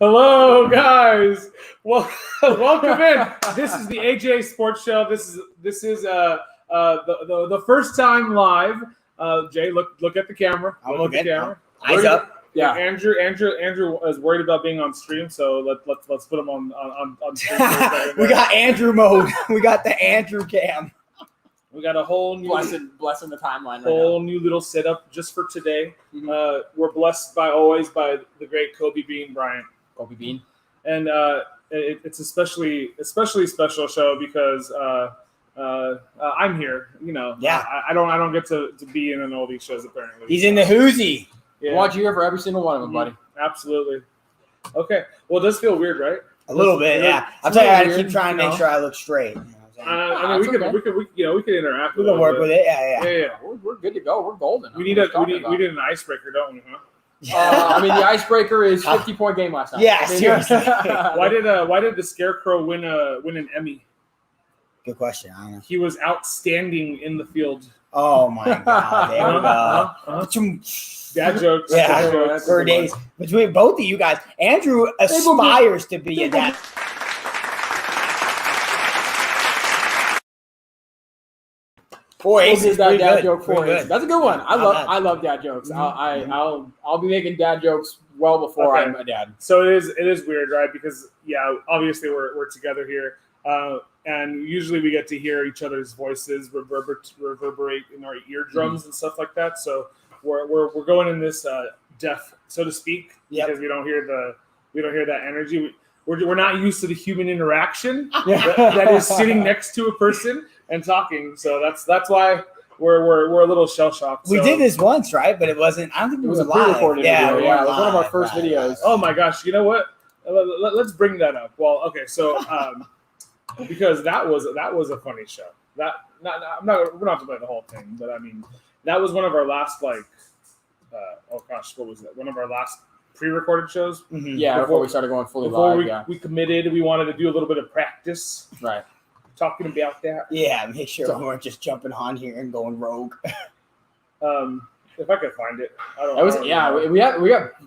Hello, guys. Well, welcome in. This is the AJ Sports Show. This is the first time live. Jay, look at the camera. Look at the camera. Eyes up. Yeah, Andrew is worried about being on stream, so let's put him on stream. We got Andrew mode. We got the Andrew cam. We got a whole new blessing the timeline. Whole new little setup just for today. Mm-hmm. We're blessed by the great Kobe Bryant. Kobe Bean. And it's especially special show because I'm here. You know, yeah. I don't get to be in all these shows apparently. He's in the hoozy. Yeah. I want you here for every single one of them, buddy. Absolutely. Okay. Well, it does feel weird, right? A little bit, yeah. I'll tell you, I keep trying to make sure I look straight. I mean, we could interact. We can work with it. Yeah. We're good to go. We're golden. We need an icebreaker, don't we? Huh? I mean, the icebreaker is 50-point game last night. Yeah, seriously. Why did the Scarecrow win an Emmy? Good question. I don't know. He was outstanding in the field. Oh my God! There we go. Dad jokes. Yeah, dad jokes. 3 days between both of you guys. Andrew aspires to be a dad. Dad joke. That's a good one. I love dad jokes. I'll be making dad jokes well before I'm a dad. So it is weird, right? Because obviously we're together here, and usually we get to hear each other's voices reverberate in our eardrums and stuff like that. So we're going in this deaf, so to speak, because we don't hear that energy. We're not used to the human interaction that is sitting next to a person and talking. So that's why we're a little shell shocked. We did this once, right? But it wasn't. I don't think it was a pre-recorded video. Yeah, it was one of our first videos. Oh my gosh! You know what? Let's bring that up. Well, okay, so because that was a funny show. We're not to play the whole thing, but I mean that was one of our last what was that? One of our last pre-recorded shows. Mm-hmm. Yeah, before we started going fully live. We committed. We wanted to do a little bit of practice. Right. Talking about that. Yeah, make sure we weren't just jumping on here and going rogue. If I could find it. We got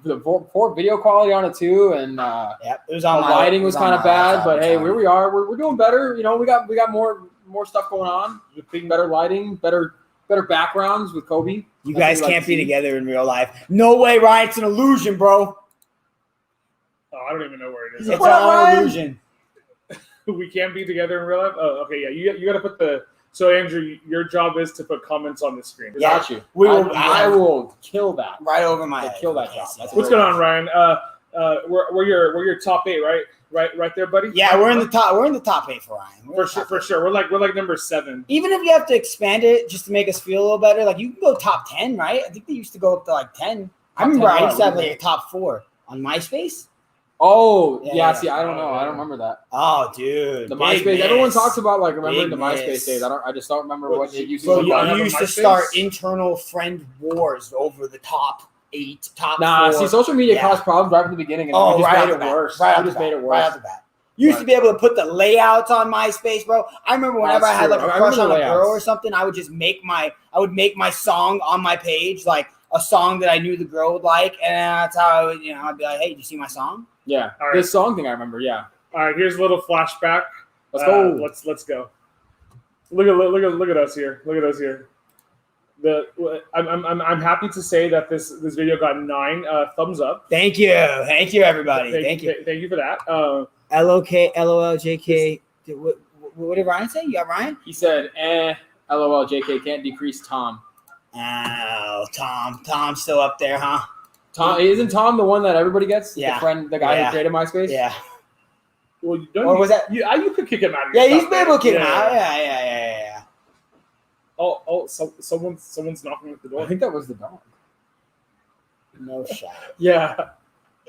the poor video quality on it too, and it was on the lighting was kind of bad, but hey, here we are. We're doing better. You know, we got more stuff going on. Better lighting, better backgrounds with Kobe. You guys can't be together in real life. No way, Ryan. It's an illusion, bro. Oh, I don't even know where it is. It's all an illusion. We can't be together in real life? Oh, okay, yeah. You got to put So, Andrew, your job is to put comments on the screen. Got you. I will kill that. Right over my head. Kill that job. What's going on, Ryan? We're your top 8, right? Right there, buddy. Yeah, we're in the top. We're in the top 8 for Ryan. For sure. We're like number 7. Even if you have to expand it just to make us feel a little better, like you can go top 10, right? I think they used to go up to like 10. I remember I used to have like a top 4 on MySpace. Oh, yeah. See, I don't know. I don't remember that. Oh, dude. The MySpace. Everyone talks about like remembering the MySpace days. I just don't remember what it used to be. You used to start internal friend wars over the top 8, top 4. See, social media caused problems right from the beginning, and we just made it worse. Right off the bat. You used to be able to put the layouts on MySpace, bro. I remember whenever I had like a crush on a girl or something, I would just make my song on my page, like a song that I knew the girl would like, and that's how I'd be like, hey, did you see my song? Yeah, right. This song thing I remember. Yeah. All right, here's a little flashback. Let's go. Let's go. Look at us here. Look at us here. I'm happy to say that this video got 9 thumbs up. Thank you, everybody. Thank you for that. LOK, LOL, JK. What did Ryan say? You got Ryan? He said, LOL, JK can't decrease Tom. Oh, Tom's still up there, huh? Tom, isn't Tom the one that everybody gets? Yeah. The guy who created MySpace? Yeah. Well, was that? You could kick him out of your he's been able to kick him out. Yeah. Someone's knocking at the door. I think that was the dog. No shot. Yeah.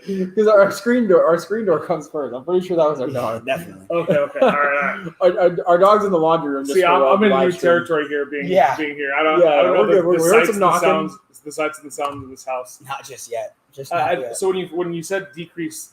Because our screen door comes first. I'm pretty sure that was our dog. Definitely. Okay. All right. Our dog's in the laundry room. See, I'm in new territory here, being here. I don't know the sights and the sounds of this house. Not just yet. So when you said decrease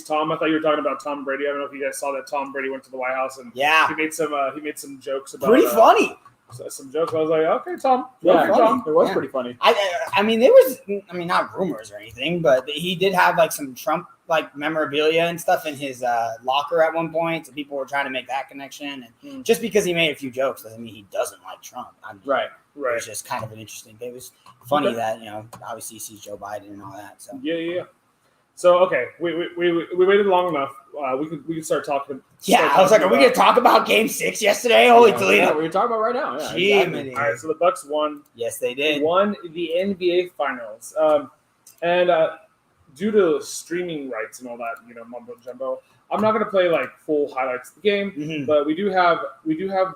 Tom, I thought you were talking about Tom Brady. I don't know if you guys saw that Tom Brady went to the White House and he made some jokes about pretty funny. some jokes. I was like, okay, Tom. Yeah, Okay, Tom. it was pretty funny. I mean, there was, not rumors or anything, but he did have like some Trump like memorabilia and stuff in his locker at one point. So people were trying to make that connection. And just because he made a few jokes doesn't mean he doesn't like Trump. Right. It was just kind of an interesting thing. It was funny that, obviously he sees Joe Biden and all that. So Yeah. So okay, we waited long enough. We could start talking. Yeah, I was like, are we going to talk about Game 6 yesterday? Holy Toledo! Yeah, we're talking about right now. Yeah, exactly. All right, so the Bucks won. Yes, they did. Won the NBA Finals, and due to streaming rights and all that, mumbo jumbo, I'm not going to play like full highlights of the game, but we do have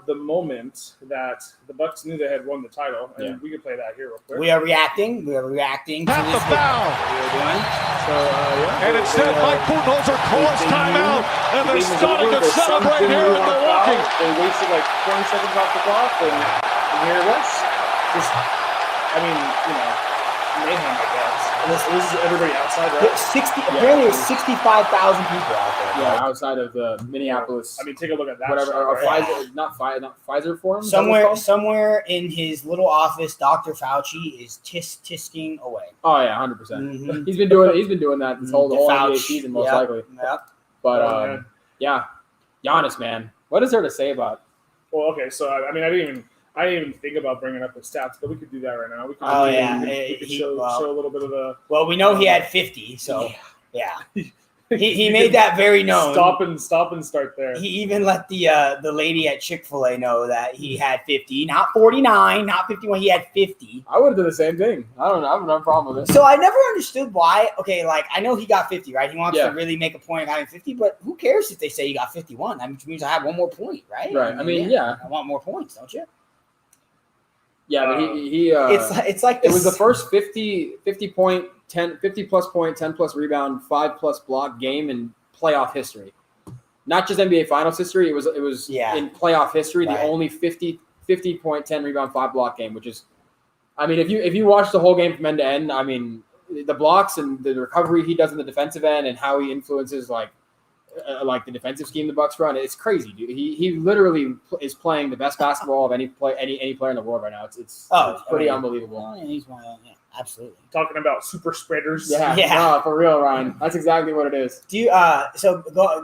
the moment that the Bucks knew they had won the title, and we can play that here real quick. We are reacting. To At the foul. what we're doing. So And instead, Mike Budenholzer calls timeout, and they're starting to celebrate here in Milwaukee. They wasted like 20 seconds off the clock, and here it was. Just, mayhem, I guess. And this is everybody outside, right? Apparently, there's 65,000 people out there. Yeah, outside of the Minneapolis. Take a look at that. Whatever, shot, or right? Pfizer, not Pfizer Forum. Is that what it's called? Somewhere in his little office, Dr. Fauci is tisking away. Oh yeah, 100%. Mhm. He's been doing that this whole NBA Fauci. season, most Yep. likely. Yep. But yeah, Giannis, man, what is there to say about? Well, okay, so I didn't even think about bringing up the stats, but we could do that right now. We could, we could show a little bit of the. Well, we know he had 50, so yeah. He made that very known. Stop and start there. He even let the lady at Chick-fil-A know that he had 50, not 49, not 51. He had 50. I would have done the same thing. I don't know. I have no problem with it. So I never understood why. Okay, like I know he got 50, right? He wants to really make a point of having 50, but who cares if they say he got 51? That means I have one more point, right? Right. I mean, yeah. I want more points, don't you? Yeah, but he it's like it was the first 50 point, 50 plus point, 10 plus rebound, 5 plus block game in playoff history. Not just NBA Finals history. It was in playoff history, the only 50 point, 10 rebound, 5 block game, which is, if you watch the whole game from end to end, the blocks and the recovery he does in the defensive end and how he influences like the defensive scheme the Bucks run, it's crazy, dude. He literally is playing the best basketball of any player in the world right now. It's pretty unbelievable. Oh, he's one. Yeah, absolutely. Talking about super spreaders. Yeah. No, for real, Ryan. That's exactly what it is. Do you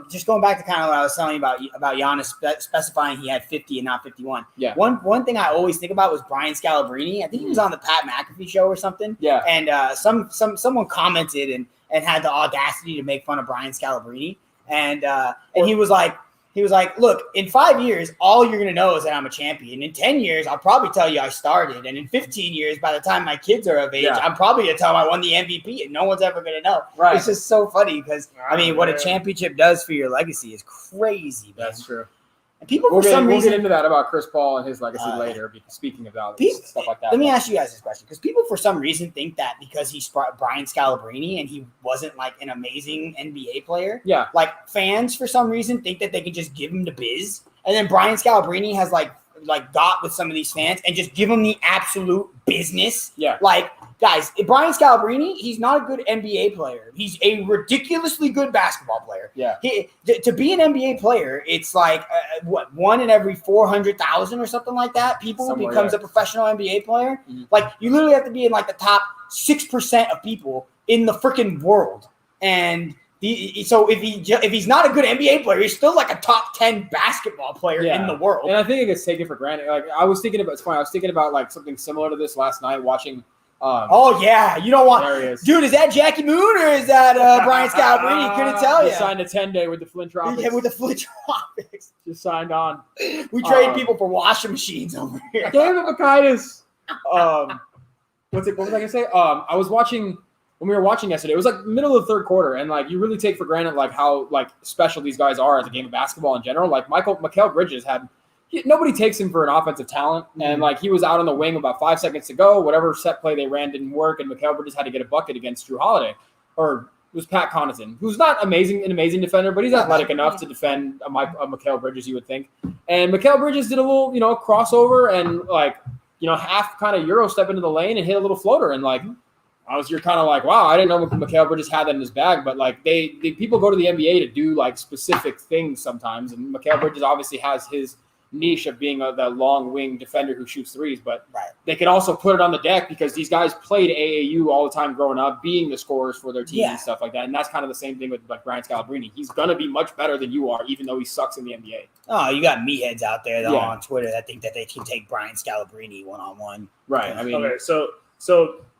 just going back to kind of what I was telling you about Giannis specifying he had 50 and not 51. Yeah. One thing I always think about was Brian Scalabrine. I think he was on the Pat McAfee show or something. Yeah. And someone commented and had the audacity to make fun of Brian Scalabrine. And he was like, look, in 5 years, all you're going to know is that I'm a champion. In 10 years, I'll probably tell you I started. And in 15 years, by the time my kids are of age, I'm probably going to tell them I won the MVP and no one's ever going to know. Right. It's just so funny because, what a championship does for your legacy is crazy, man. That's true. And people, we'll get into that about Chris Paul and his legacy later, because speaking of stuff like that. Let me ask you guys this question, because people for some reason think that because he's Brian Scalabrine and he wasn't like an amazing NBA player, like fans for some reason think that they can just give him the biz, and then Brian Scalabrine has like got with some of these fans and just give him the absolute business. Yeah, like guys, Brian Scalabrine, he's not a good NBA player. He's a ridiculously good basketball player. Yeah, to be an NBA player, it's like one in every 400,000 or something like that. People becomes a professional NBA player. Mm-hmm. Like you literally have to be in like the top 6% of people in the freaking world. And so if he's not a good NBA player, he's still like a top 10 basketball player in the world. And I think it gets taken for granted. Like I was thinking about like something similar to this last night watching. You don't want. Dude, is that Jackie Moon or is that Brian Scalabrine? Couldn't tell you. He signed a 10-day with the Flint Tropics. Yeah, with the Flint Tropics. Just signed on. We trade people for washing machines over here. David Makaitis. What was I gonna say? I was watching. When we were watching yesterday, it was like middle of the third quarter, and like you really take for granted like how like special these guys are as a game of basketball in general. Like Mikal Bridges nobody takes him for an offensive talent, and like he was out on the wing about 5 seconds to go. Whatever set play they ran didn't work, and Mikal Bridges had to get a bucket against Drew Holiday, or it was Pat Connaughton, who's not an amazing defender, but he's athletic enough to defend a Mikal Bridges, you would think. And Mikal Bridges did a little crossover and half kind of Euro step into the lane and hit a little floater, and like. You're kind of like, wow, I didn't know Mikal Bridges had that in his bag, but like people go to the NBA to do like specific things sometimes, and Mikal Bridges obviously has his niche of being the long wing defender who shoots threes, but Right. they can also put it on the deck because these guys played AAU all the time growing up, being the scorers for their team and stuff like that. And that's kind of the same thing with like Brian Scalabrine. He's gonna be much better than you are, even though he sucks in the NBA. Oh, you got meatheads out there though on Twitter that think that they can take Brian Scalabrine one-on-one. Right. I mean, okay, so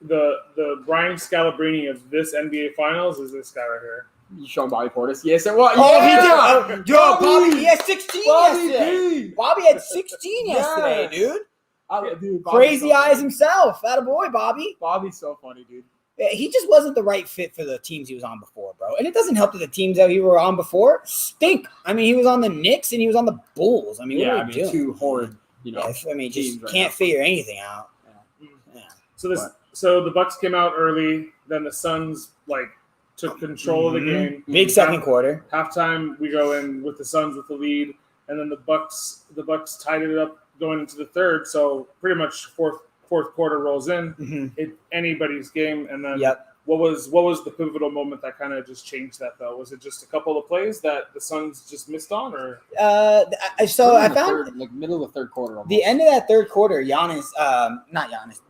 the Brian Scalabrine of this NBA Finals is this guy right here. you showing Bobby Portis? Yes, it was. Oh, Yeah! he did. Bobby, he had 16 yesterday. D. Bobby had 16 yesterday, Yes. dude. Dude, Crazy eyes himself. Attaboy, Bobby. Bobby's so funny, dude. He just wasn't the right fit for the teams he was on before, bro. And it doesn't help that the teams that he were on before stink. I mean, he was on the Knicks and he was on the Bulls. I mean, what are we doing? Two horrid, I mean, just right can't now. figure anything out. Yeah. So the Bucks came out early, then the Suns took control of the game. Big second quarter. Halftime, we go in with the Suns with the lead, and then the Bucks tied it up going into the third. So pretty much fourth quarter rolls in, anybody's game, and then what was the pivotal moment that kind of just changed that though? Was it just a couple of plays that the Suns just missed on, or? So I found middle of the third quarter. Almost. The end of that third quarter,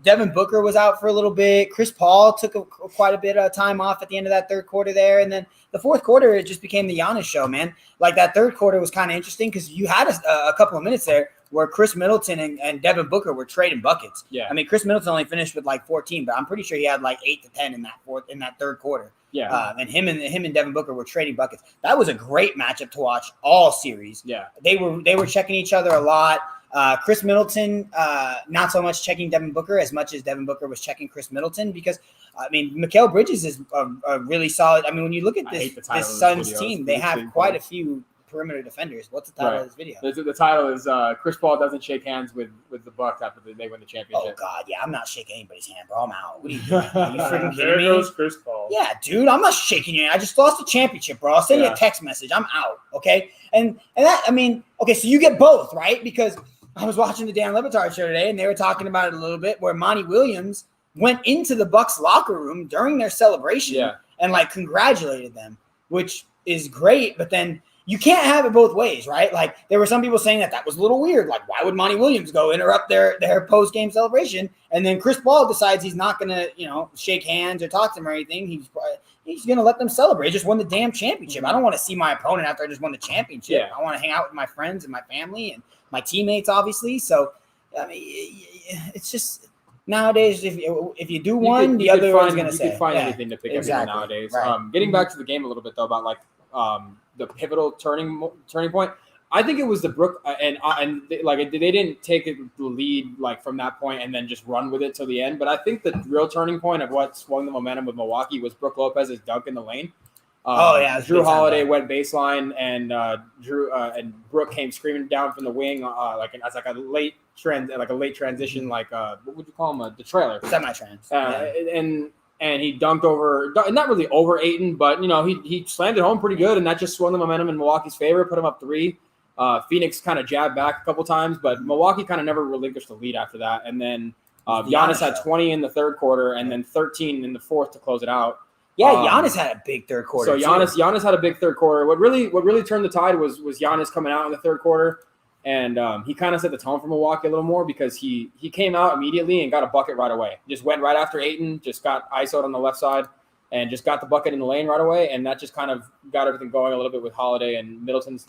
Devin Booker was out for a little bit. Chris Paul took quite a bit of time off at the end of that third quarter there, and then the fourth quarter it just became the Giannis show, man. Like that third quarter was kind of interesting because you had a couple of minutes there where Chris Middleton and Devin Booker were trading buckets. Yeah. I mean, Chris Middleton only finished with 14, but I'm pretty sure he had 8 to 10 in that third quarter. Yeah. And him and Devin Booker were trading buckets. That was a great matchup to watch all series. Yeah. They were checking each other a lot. Chris Middleton, not so much checking Devin Booker as much as Devin Booker was checking Chris Middleton because, I mean, Mikal Bridges is a really solid. I mean, when you look at this Suns team, they have quite a few perimeter defenders. What's the title of this video? The title is Chris Paul doesn't shake hands with the Bucks after they win the championship. Oh, God, yeah. I'm not shaking anybody's hand, bro. I'm out. What are you doing? Are you freaking kidding me? There goes Chris Paul. Yeah, dude, I'm not shaking your hand. I just lost a championship, bro. I'll send you a text message. I'm out, okay? And that, I mean, okay, so you get both, right? Because I was watching the Dan Le Batard show today, and they were talking about it a little bit, where Monty Williams went into the Bucks locker room during their celebration and congratulated them, which is great. But then you can't have it both ways, right? Like there were some people saying that was a little weird. Like, why would Monty Williams go interrupt their post game celebration? And then Chris Paul decides he's not gonna, shake hands or talk to them or anything. He's gonna let them celebrate. He just won the damn championship. I don't want to see my opponent after I just won the championship. I want to hang out with my friends and my family and my teammates, obviously. So, I mean, it's just nowadays, if you do one, the other one's going to say. You can find anything to pick up nowadays. Right. Getting back to the game a little bit, though, about the pivotal turning point, I think it was the Brook and they didn't take the lead from that point and then just run with it till the end. But I think the real turning point of what swung the momentum with Milwaukee was Brook Lopez's dunk in the lane. Drew Holiday went baseline, and and Brook came screaming down from the wing, as a late transition, what would you call him? The trailer, semi-trans, and he dunked over, not really over Ayton, but he slammed it home pretty good, and that just swung the momentum in Milwaukee's favor, put him up 3. Phoenix kind of jabbed back a couple times, but Milwaukee kind of never relinquished the lead after that, and then Giannis had 20 in the third quarter, and then 13 in the fourth to close it out. Yeah, Giannis had a big third quarter. So Giannis had a big third quarter. What really turned the tide was Giannis coming out in the third quarter, and he kind of set the tone for Milwaukee a little more because he came out immediately and got a bucket right away. Just went right after Ayton, just got ISO'd on the left side, and just got the bucket in the lane right away, and that just kind of got everything going a little bit with Holiday and Middleton's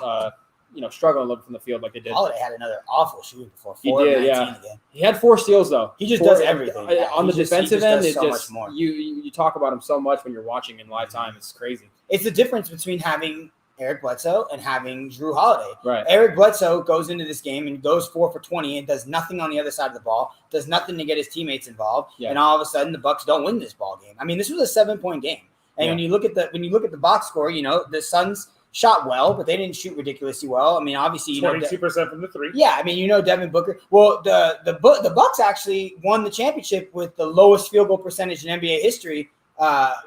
struggling a little from the field like they did. Holiday had another awful shoot before. He did, yeah. Again. He had 4 steals though. He just does everything. On the defensive end, so much more. You talk about him so much when you're watching in live time. It's crazy. It's the difference between having Eric Bledsoe and having Drew Holiday. Right. Eric Bledsoe goes into this game and goes 4 for 20 and does nothing on the other side of the ball, does nothing to get his teammates involved, and all of a sudden the Bucks don't win this ball game. I mean, this was a 7-point game, and when you look at the box score, the Suns shot well, but they didn't shoot ridiculously well. I mean, obviously, 22% from the 3. Yeah, I mean, Devin Booker. Well, the Bucks actually won the championship with the lowest field goal percentage in NBA history,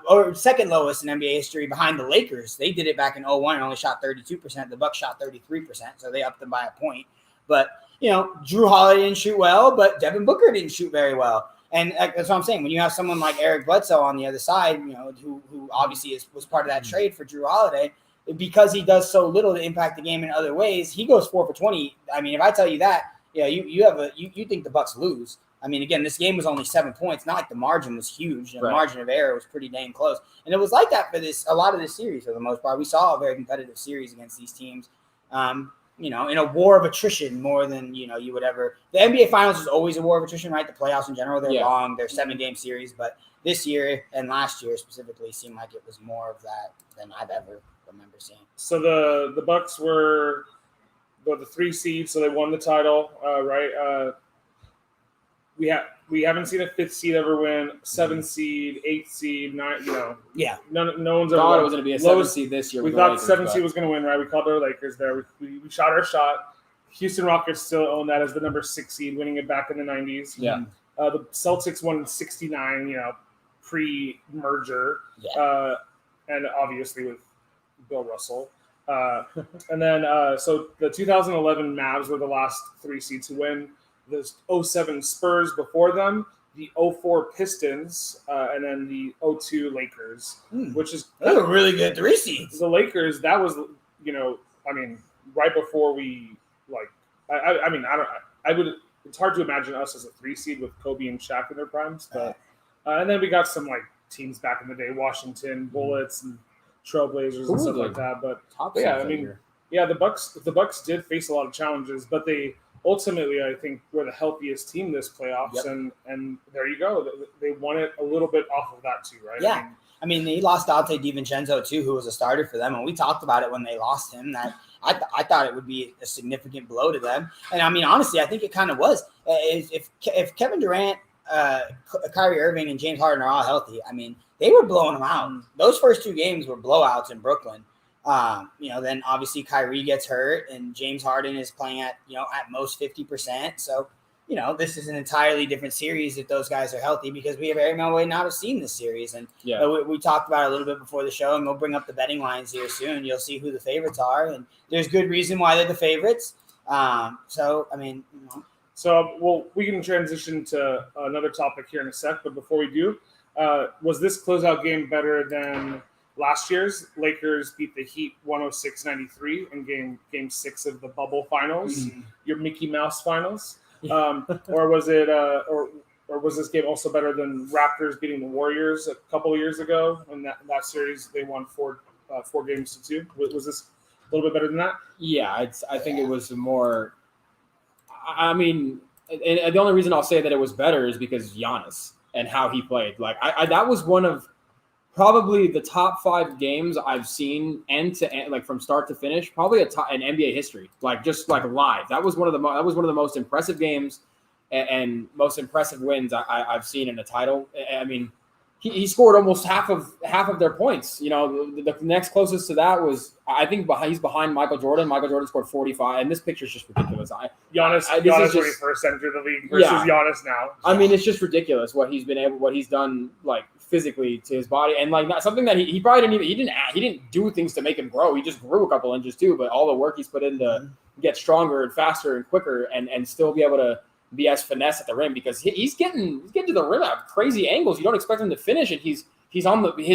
or second lowest in NBA history behind the Lakers. They did it back in 2001 and only shot 32%. The Bucks shot 33%, so they upped them by a point. But Drew Holiday didn't shoot well, but Devin Booker didn't shoot very well. And that's what I'm saying. When you have someone like Eric Bledsoe on the other side, who obviously was part of that trade for Drew Holiday. because he does so little to impact the game in other ways, he goes 4 for 20. I mean, if I tell you that, you think the Bucks lose. I mean, again, this game was only 7 points. Not like the margin was huge. The margin of error was pretty dang close. And it was like that for a lot of this series for the most part. We saw a very competitive series against these teams, in a war of attrition more than, you would ever. The NBA Finals is always a war of attrition, right? The playoffs in general, they're long. They're 7-game series. But this year and last year specifically seemed like it was more of that than I've ever remember seeing. So the Bucks were the 3 seed, so they won the title, right? We haven't seen a 5th seed ever win, 7th seed, 8th seed, 9. Yeah. No one's ever. Thought it was going to be a 7th seed this year. We thought the 7th seed was going to win, right? We called our Lakers there. We shot our shot. Houston Rockets still own that as the number 6 seed, winning it back in the 90s. Yeah. The Celtics won in '69, pre-merger, and obviously with Bill Russell. And then so the 2011 Mavs were the last 3 seeds to win. The 07 Spurs before them, the 04 Pistons, and then the 02 Lakers, which is those are really good 3 seeds. The Lakers, that was, right before we it's hard to imagine us as a 3 seed with Kobe and Shaq in their primes, but and then we got some teams back in the day, Washington Bullets and Trailblazers and stuff like that. But the Bucks did face a lot of challenges, but they ultimately, I think, were the healthiest team this playoffs, and there you go. They won it a little bit off of that too, right? Yeah. I mean, they lost Dante DiVincenzo too, who was a starter for them, and we talked about it when they lost him. That I thought it would be a significant blow to them, and I mean, honestly, I think it kind of was. If Kevin Durant, Kyrie Irving, and James Harden are all healthy, I mean, they were blowing them out. Those first 2 games were blowouts in Brooklyn. Then obviously Kyrie gets hurt and James Harden is playing at most 50%. So, this is an entirely different series if those guys are healthy, because we very well may not have seen this series. And we talked about it a little bit before the show, and we'll bring up the betting lines here soon. You'll see who the favorites are, and there's good reason why they're the favorites. So we can transition to another topic here in a sec. But before we do, was this closeout game better than last year's? Lakers beat the Heat 106-93 in game 6 of the bubble finals, your Mickey Mouse finals. Or was it or was this game also better than Raptors beating the Warriors a couple of years ago? In that series, they won 4 games to 2. Was this a little bit better than that? Yeah, I think it was more. I mean, and the only reason I'll say that it was better is because Giannis and how he played. That was one of probably the top 5 games I've seen end to end, from start to finish, probably in NBA history. Live. That was one of the most impressive games and most impressive wins I've seen in a title. I mean, he scored almost half of their points. The next closest to that was, I think, he's behind Michael Jordan. Michael Jordan scored 45, and this picture is just ridiculous. Giannis when he first entered the league versus Giannis now. I mean, it's just ridiculous what he's done physically to his body, and not something that he probably didn't do things to make him grow. He just grew a couple inches too, but all the work he's put in to get stronger and faster and quicker and still be able to be as finesse at the rim, because he's getting to the rim at crazy angles. You don't expect him to finish it. His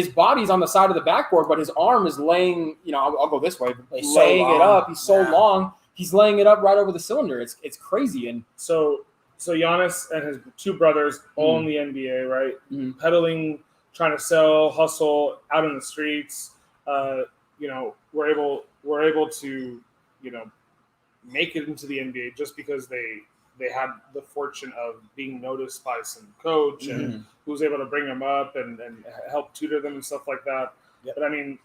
body's on the side of the backboard, but his arm is laying, I'll go this way, laying it up. He's so long. He's laying it up right over the cylinder. It's crazy. And so Giannis and his 2 brothers, all in the NBA, right? Pedaling, trying to sell, hustle out in the streets. We're able to, make it into the NBA just because they had the fortune of being noticed by some coach and who was able to bring them up and help tutor them and stuff like that. Yep. But I mean,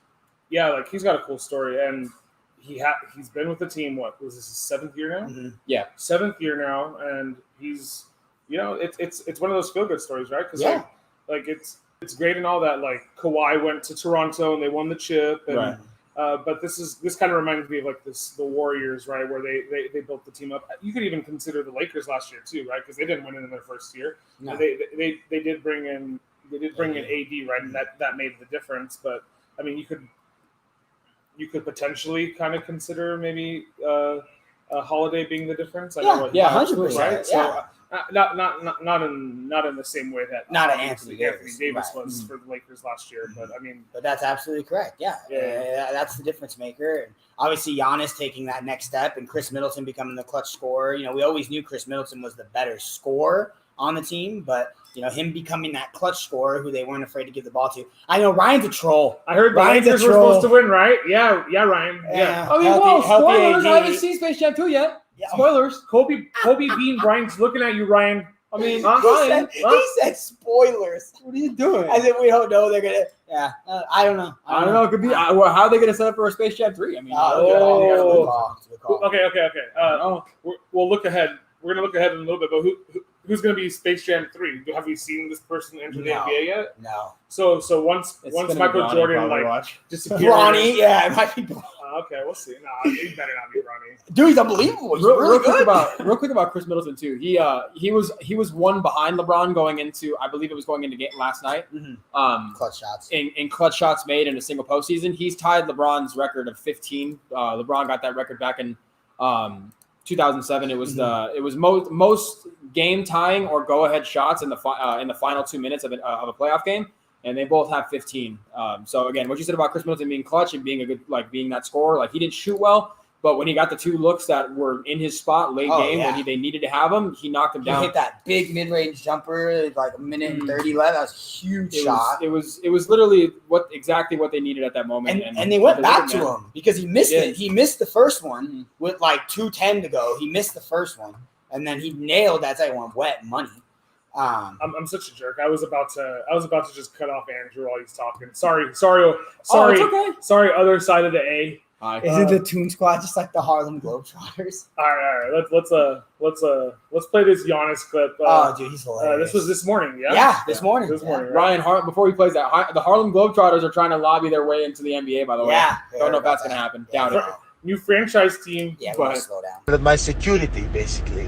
he's got a cool story, and he's been with the team. What was this, his 7th year now? Yeah, 7th year now, and he's it's one of those feel good stories, right? Because it's great and all that. Kawhi went to Toronto and they won the chip, and right. But this kind of reminds me of the Warriors, right, where they built the team up. You could even consider the Lakers last year too, right, because they didn't win it in their first year. No. They did bring in AD, right, and that made the difference. But I mean, you could potentially kind of consider maybe Holiday being the difference. I Yeah, know what, yeah, 100%. right? Yeah. So not in the same way that Not an obviously Anthony Davis right. was for the Lakers last year, but I mean, but that's absolutely correct. Yeah, that's the difference maker. And obviously, Giannis taking that next step, and Chris Middleton becoming the clutch scorer. You know, we always knew Chris Middleton was the better scorer on the team, but you know, him becoming that clutch scorer who they weren't afraid to give the ball to. I know Ryan's a troll. I heard the Lakers were supposed to win, right? Yeah, Ryan. Yeah. I mean, spoilers. I haven't seen Space Jam 2 yet. Yeah. Spoilers. Kobe Bean Bryant's looking at you, Ryan. I mean, he said spoilers. What are you doing? As if we don't know they're gonna. Yeah, I don't know. I don't know. It could be. How are they gonna set up for a Space Jam 3? I mean, good call. Okay. We'll look ahead. We're gonna look ahead in a little bit, but who's gonna be Space Jam 3? Have we seen this person enter the NBA yet? No. So once Michael Jordan disappears, Ronnie, yeah, it might be. Okay, we'll see. No, he better not be Ronnie. Dude, he's unbelievable. He's real quick about Chris Middleton too. He was one behind LeBron going into, I believe it was going into game last night. Mm-hmm. Clutch shots in clutch shots made in a single postseason. He's tied LeBron's record of 15. LeBron got that record back in 2007. It was it was most game tying or go ahead shots in the final 2 minutes of a playoff game. And they both have 15. So again, what you said about Chris Middleton being clutch and being a good, being that scorer, he didn't shoot well, but when he got the 2 looks that were in his spot late game when they needed to have him, he knocked him down. He hit that big mid-range jumper, like a minute and 30 left. That was a huge shot. It was literally exactly what they needed at that moment. And they went back to him because he missed it. He missed the first one with 2:10 to go. He missed the first one, and then he nailed that second one. Wet money. I'm such a jerk. I was about to just cut off Andrew while he's talking. Sorry. It's okay. Sorry, other side of the A. Isn't the Toon Squad just like the Harlem Globetrotters? All right. Let's play this Giannis clip. Dude, he's hilarious. This was this morning, yeah. Yeah, this morning. Right? Ryan, before he plays that, the Harlem Globetrotters are trying to lobby their way into the NBA. By the way, don't know if that's gonna happen. Doubt it. New franchise team. Yeah, we'll slow down. With my security, basically.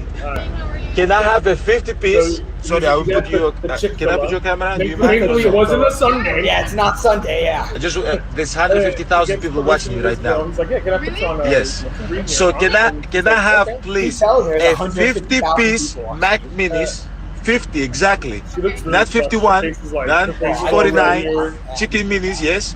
Can I have a 50-piece? Sorry, I will put you. Can I put your camera? Thankfully, it wasn't a Sunday. Yeah, it's not Sunday. Yeah. There's 150,000 people watching you right now. He's like, yeah, can I put you on? Yes. So can I have please a 50-piece Mac Minis? 50 exactly. Not 51. Not 49. Chicken Minis. Yes.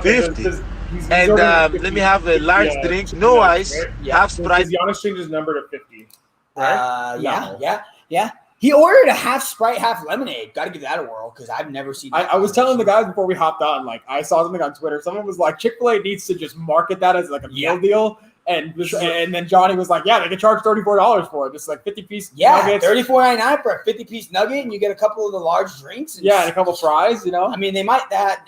50. And let me have a large drink, no ice, half Sprite. Does Giannis change his number to 50? Right? Yeah. He ordered a half Sprite, half lemonade. Got to give that a whirl because I've never seen that. I was telling the guys before we hopped on, I saw something on Twitter. Someone was like, Chick-fil-A needs to just market that as a meal deal. And then Johnny was like, they can charge $34 for it. Just 50-piece nuggets. $34.99 for a 50-piece nugget, and you get a couple of the large drinks. And and a couple fries, I mean, they might have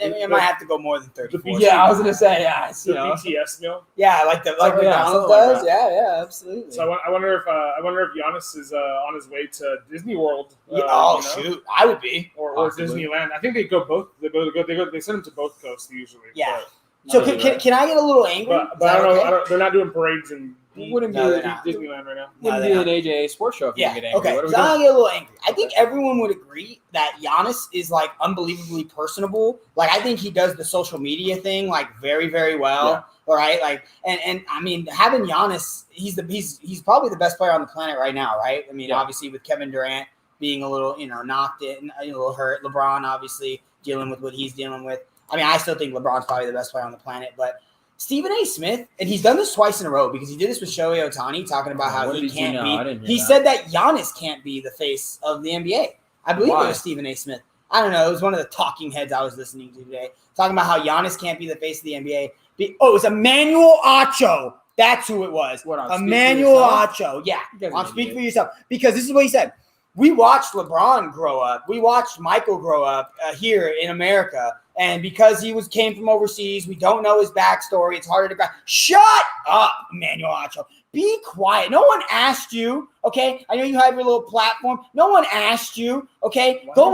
to go more than 34. I was gonna say, the BTS meal. Yeah, like McDonald's does. Yeah, absolutely. So I wonder if Giannis is on his way to Disney World. Shoot, I would be. Or Disneyland. I think they go both. They send them to both coasts usually. Yeah. So can I get a little angry? But I don't know. They're not doing parades in Disneyland right now. Wouldn't be an AJ sports show if you get angry. Okay, so I'll get a little angry. I think everyone would agree that Giannis is unbelievably personable. I think he does the social media thing very, very well. Yeah. All right, and I mean, having Giannis, he's probably the best player on the planet right now, right? I mean, obviously with Kevin Durant being a little knocked in, a little hurt, LeBron obviously dealing with what he's dealing with. I mean, I still think LeBron's probably the best player on the planet, but Stephen A. Smith, and he's done this twice in a row because he did this with Shohei Ohtani, talking about how he can't be. He said that Giannis can't be the face of the NBA. I believe it was Stephen A. Smith. I don't know. It was one of the talking heads I was listening to today, talking about how Giannis can't be the face of the NBA. It was Emmanuel Acho. That's who it was. Emmanuel Acho. Yeah. On Speak For Yourself. Because this is what he said. We watched LeBron grow up. We watched Michael grow up here in America. And because he came from overseas, we don't know his backstory. It's harder to grasp. Shut up, Emmanuel Acho. Be quiet. No one asked you, okay? I know you have your little platform. No one asked you, okay? Go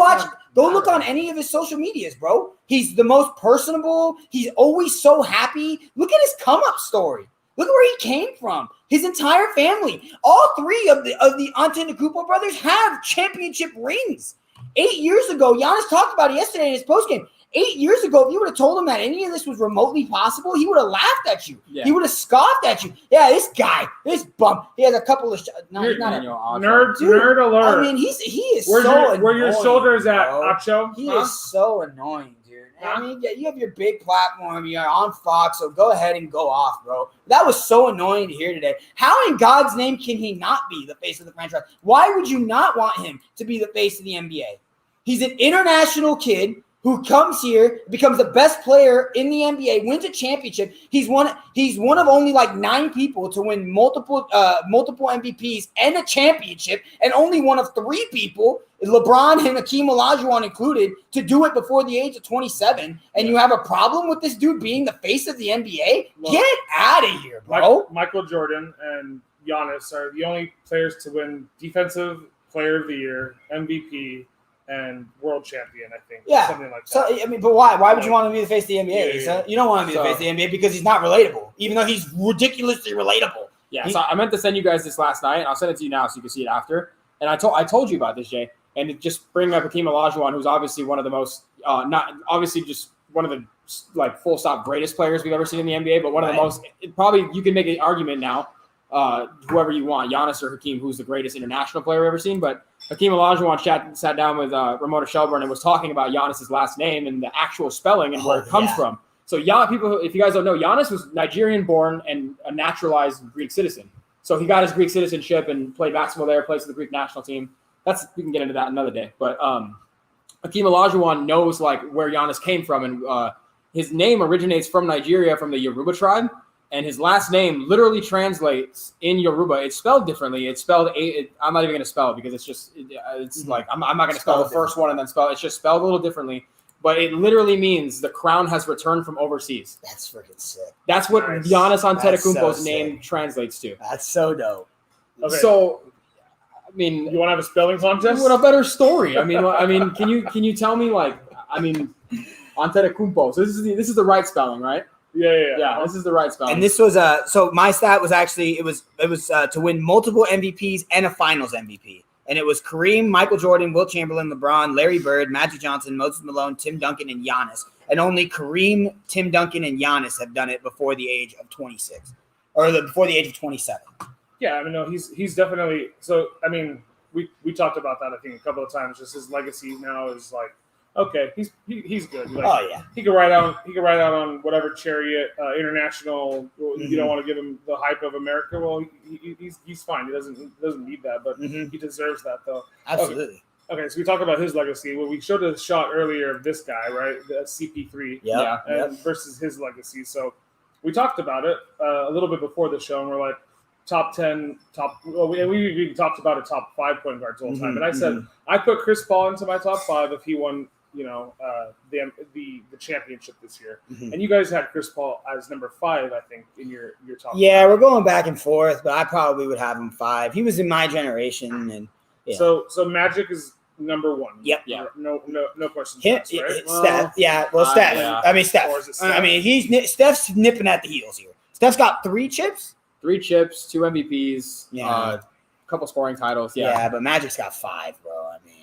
look on any of his social medias, bro. He's the most personable. He's always so happy. Look at his come-up story. Look at where he came from. His entire family. All 3 of the Antetokounmpo brothers have championship rings. 8 years ago, Giannis talked about it yesterday in his postgame. 8 years ago, if you would have told him that any of this was remotely possible, he would have laughed at you. Yeah. He would have scoffed at you. Yeah, this guy, this bum, he has a couple of no, he's not a nerd alert. I mean, he is annoying, where your shoulders at, Acho? He is so annoying, dude. I mean, you have your big platform. You're on Fox, so go ahead and go off, bro. That was so annoying to hear today. How in God's name can he not be the face of the franchise? Why would you not want him to be the face of the NBA? He's an international kid who comes here, becomes the best player in the NBA, wins a championship. He's one of only like 9 people to win multiple MVPs and a championship, and only one of 3 people, LeBron and Hakeem Olajuwon included, to do it before the age of 27. And you have a problem with this dude being the face of the NBA? Well, get out of here, bro. Michael Jordan and Giannis are the only players to win Defensive Player of the Year, MVP, and world champion, I think. Yeah. Something like that. So, I mean, but why? Why would you want him to be the face of the NBA? Yeah. You don't want him to be the face of the NBA because he's not relatable, even though he's ridiculously relatable. Yeah, so I meant to send you guys this last night, and I'll send it to you now so you can see it after. And I told you about this, Jay, and it just bring up Hakeem Olajuwon, who's obviously one of the most, just one of the like full stop greatest players we've ever seen in the NBA, but one of the most. Probably you can make an argument now. Whoever you want, Giannis or Hakeem, who's the greatest international player we've ever seen. But Hakeem Olajuwon sat down with Ramona Shelburne and was talking about Giannis's last name and the actual spelling and where it comes from. So people, if you guys don't know, Giannis was Nigerian-born and a naturalized Greek citizen. So he got his Greek citizenship and played basketball there, plays for the Greek national team. We can get into that another day. But Hakeem Olajuwon knows like where Giannis came from, and his name originates from Nigeria, from the Yoruba tribe. And his last name literally translates in Yoruba. It's spelled differently. It's spelled I'm not even going to spell it because it's just like I'm not going to spell the first one and then spell it. It's just spelled a little differently. But it literally means the crown has returned from overseas. That's freaking sick. That's what Giannis Antetokounmpo's name translates to. That's so dope. Okay. So, I mean, you want to have a spelling contest? What a better story. I mean, can you tell me Antetokounmpo? So this is the right spelling, right? Yeah. This is the right spelling. And this was so my stat was actually it was to win multiple MVPs and a Finals MVP, and it was Kareem, Michael Jordan, Wilt Chamberlain, LeBron, Larry Bird, Magic Johnson, Moses Malone, Tim Duncan, and Giannis. And only Kareem, Tim Duncan, and Giannis have done it before the age of 26, or before the age of 27. Yeah, I mean, no, he's definitely. So I mean, we talked about that I think a couple of times. Just his legacy now is like. Okay, he's good. Like, he could ride out on whatever chariot international. You don't want to give him the hype of America. Well, he's fine. He doesn't need that, but he deserves that though. Absolutely. Okay, so we talk about his legacy. Well, we showed a shot earlier of this guy, right? The CP3. Versus his legacy. So we talked about it a little bit before the show, and we're like top 10, we talked about a top 5 point guards all the time. And I said I put Chris Paul into my top 5 if he won. The championship this year, and you guys had Chris Paul as number 5, I think, in your top. Yeah, 5. We're going back and forth, but I probably would have him 5. He was in my generation, and so Magic is number 1. Yep. Yeah. No questions. Right? Steph. Yeah. Well, Steph. Yeah. I mean, Steph. I mean, Steph's nipping at the heels here. Steph's got 3 chips. 3 chips, 2 MVPs. Yeah. A couple scoring titles. Yeah, but Magic's got 5, bro. I mean.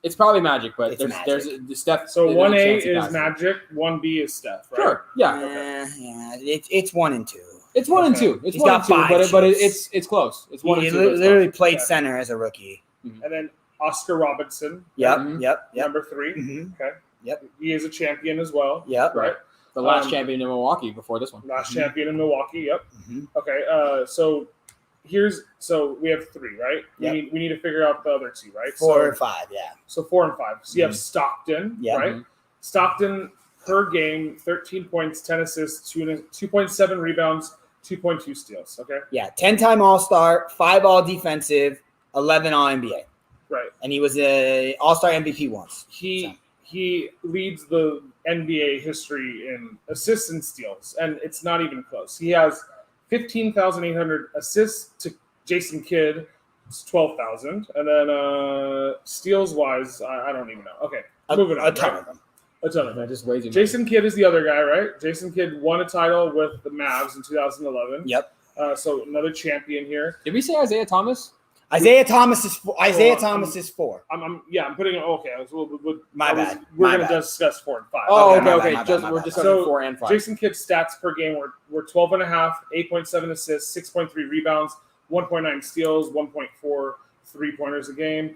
It's probably Magic, but there's the Steph. So 1A is Magic, 1B is Steph, right? Sure. Yeah. Okay. It's 1 and 2. It's 1 and 2. It's 1 and 2, but it's close. It's 1 and 2. He literally played center as a rookie. And then Oscar Robertson. Yep. Number 3. Okay. Yep. He is a champion as well. Yep. Right. The last champion in Milwaukee before this one. Last champion in Milwaukee. Yep. Okay. So we have 3, right? Yep. We need to figure out the other 2, right? 4 and 5, yeah. So 4 and 5. So you have Stockton, right? Stockton per game, 13 points, 10 assists, 2.7 rebounds, 2.2 steals. Okay. Yeah, 10-time All-Star, 5 All-Defensive, 11 All-NBA. Right. And he was a All-Star MVP once. He leads the NBA history in assists and steals, and it's not even close. He has 15,800 assists to Jason Kidd, it's 12,000, and then steals wise, I don't even know. Okay, moving on. A ton of them. Just way too Jason Kidd is the other guy, right? Jason Kidd won a title with the Mavs in 2011. Yep. So another champion here. Did we say Isaiah Thomas? Isaiah Thomas is 4. I'm putting okay. My bad. We're going to discuss 4 and 5. Oh, Okay, okay. my bad. We're discussing 4 and 5. Jason Kidd's stats per game were 12.5, 8.7 assists, 6.3 rebounds, 1.9 steals, 1.4 3-pointers a game.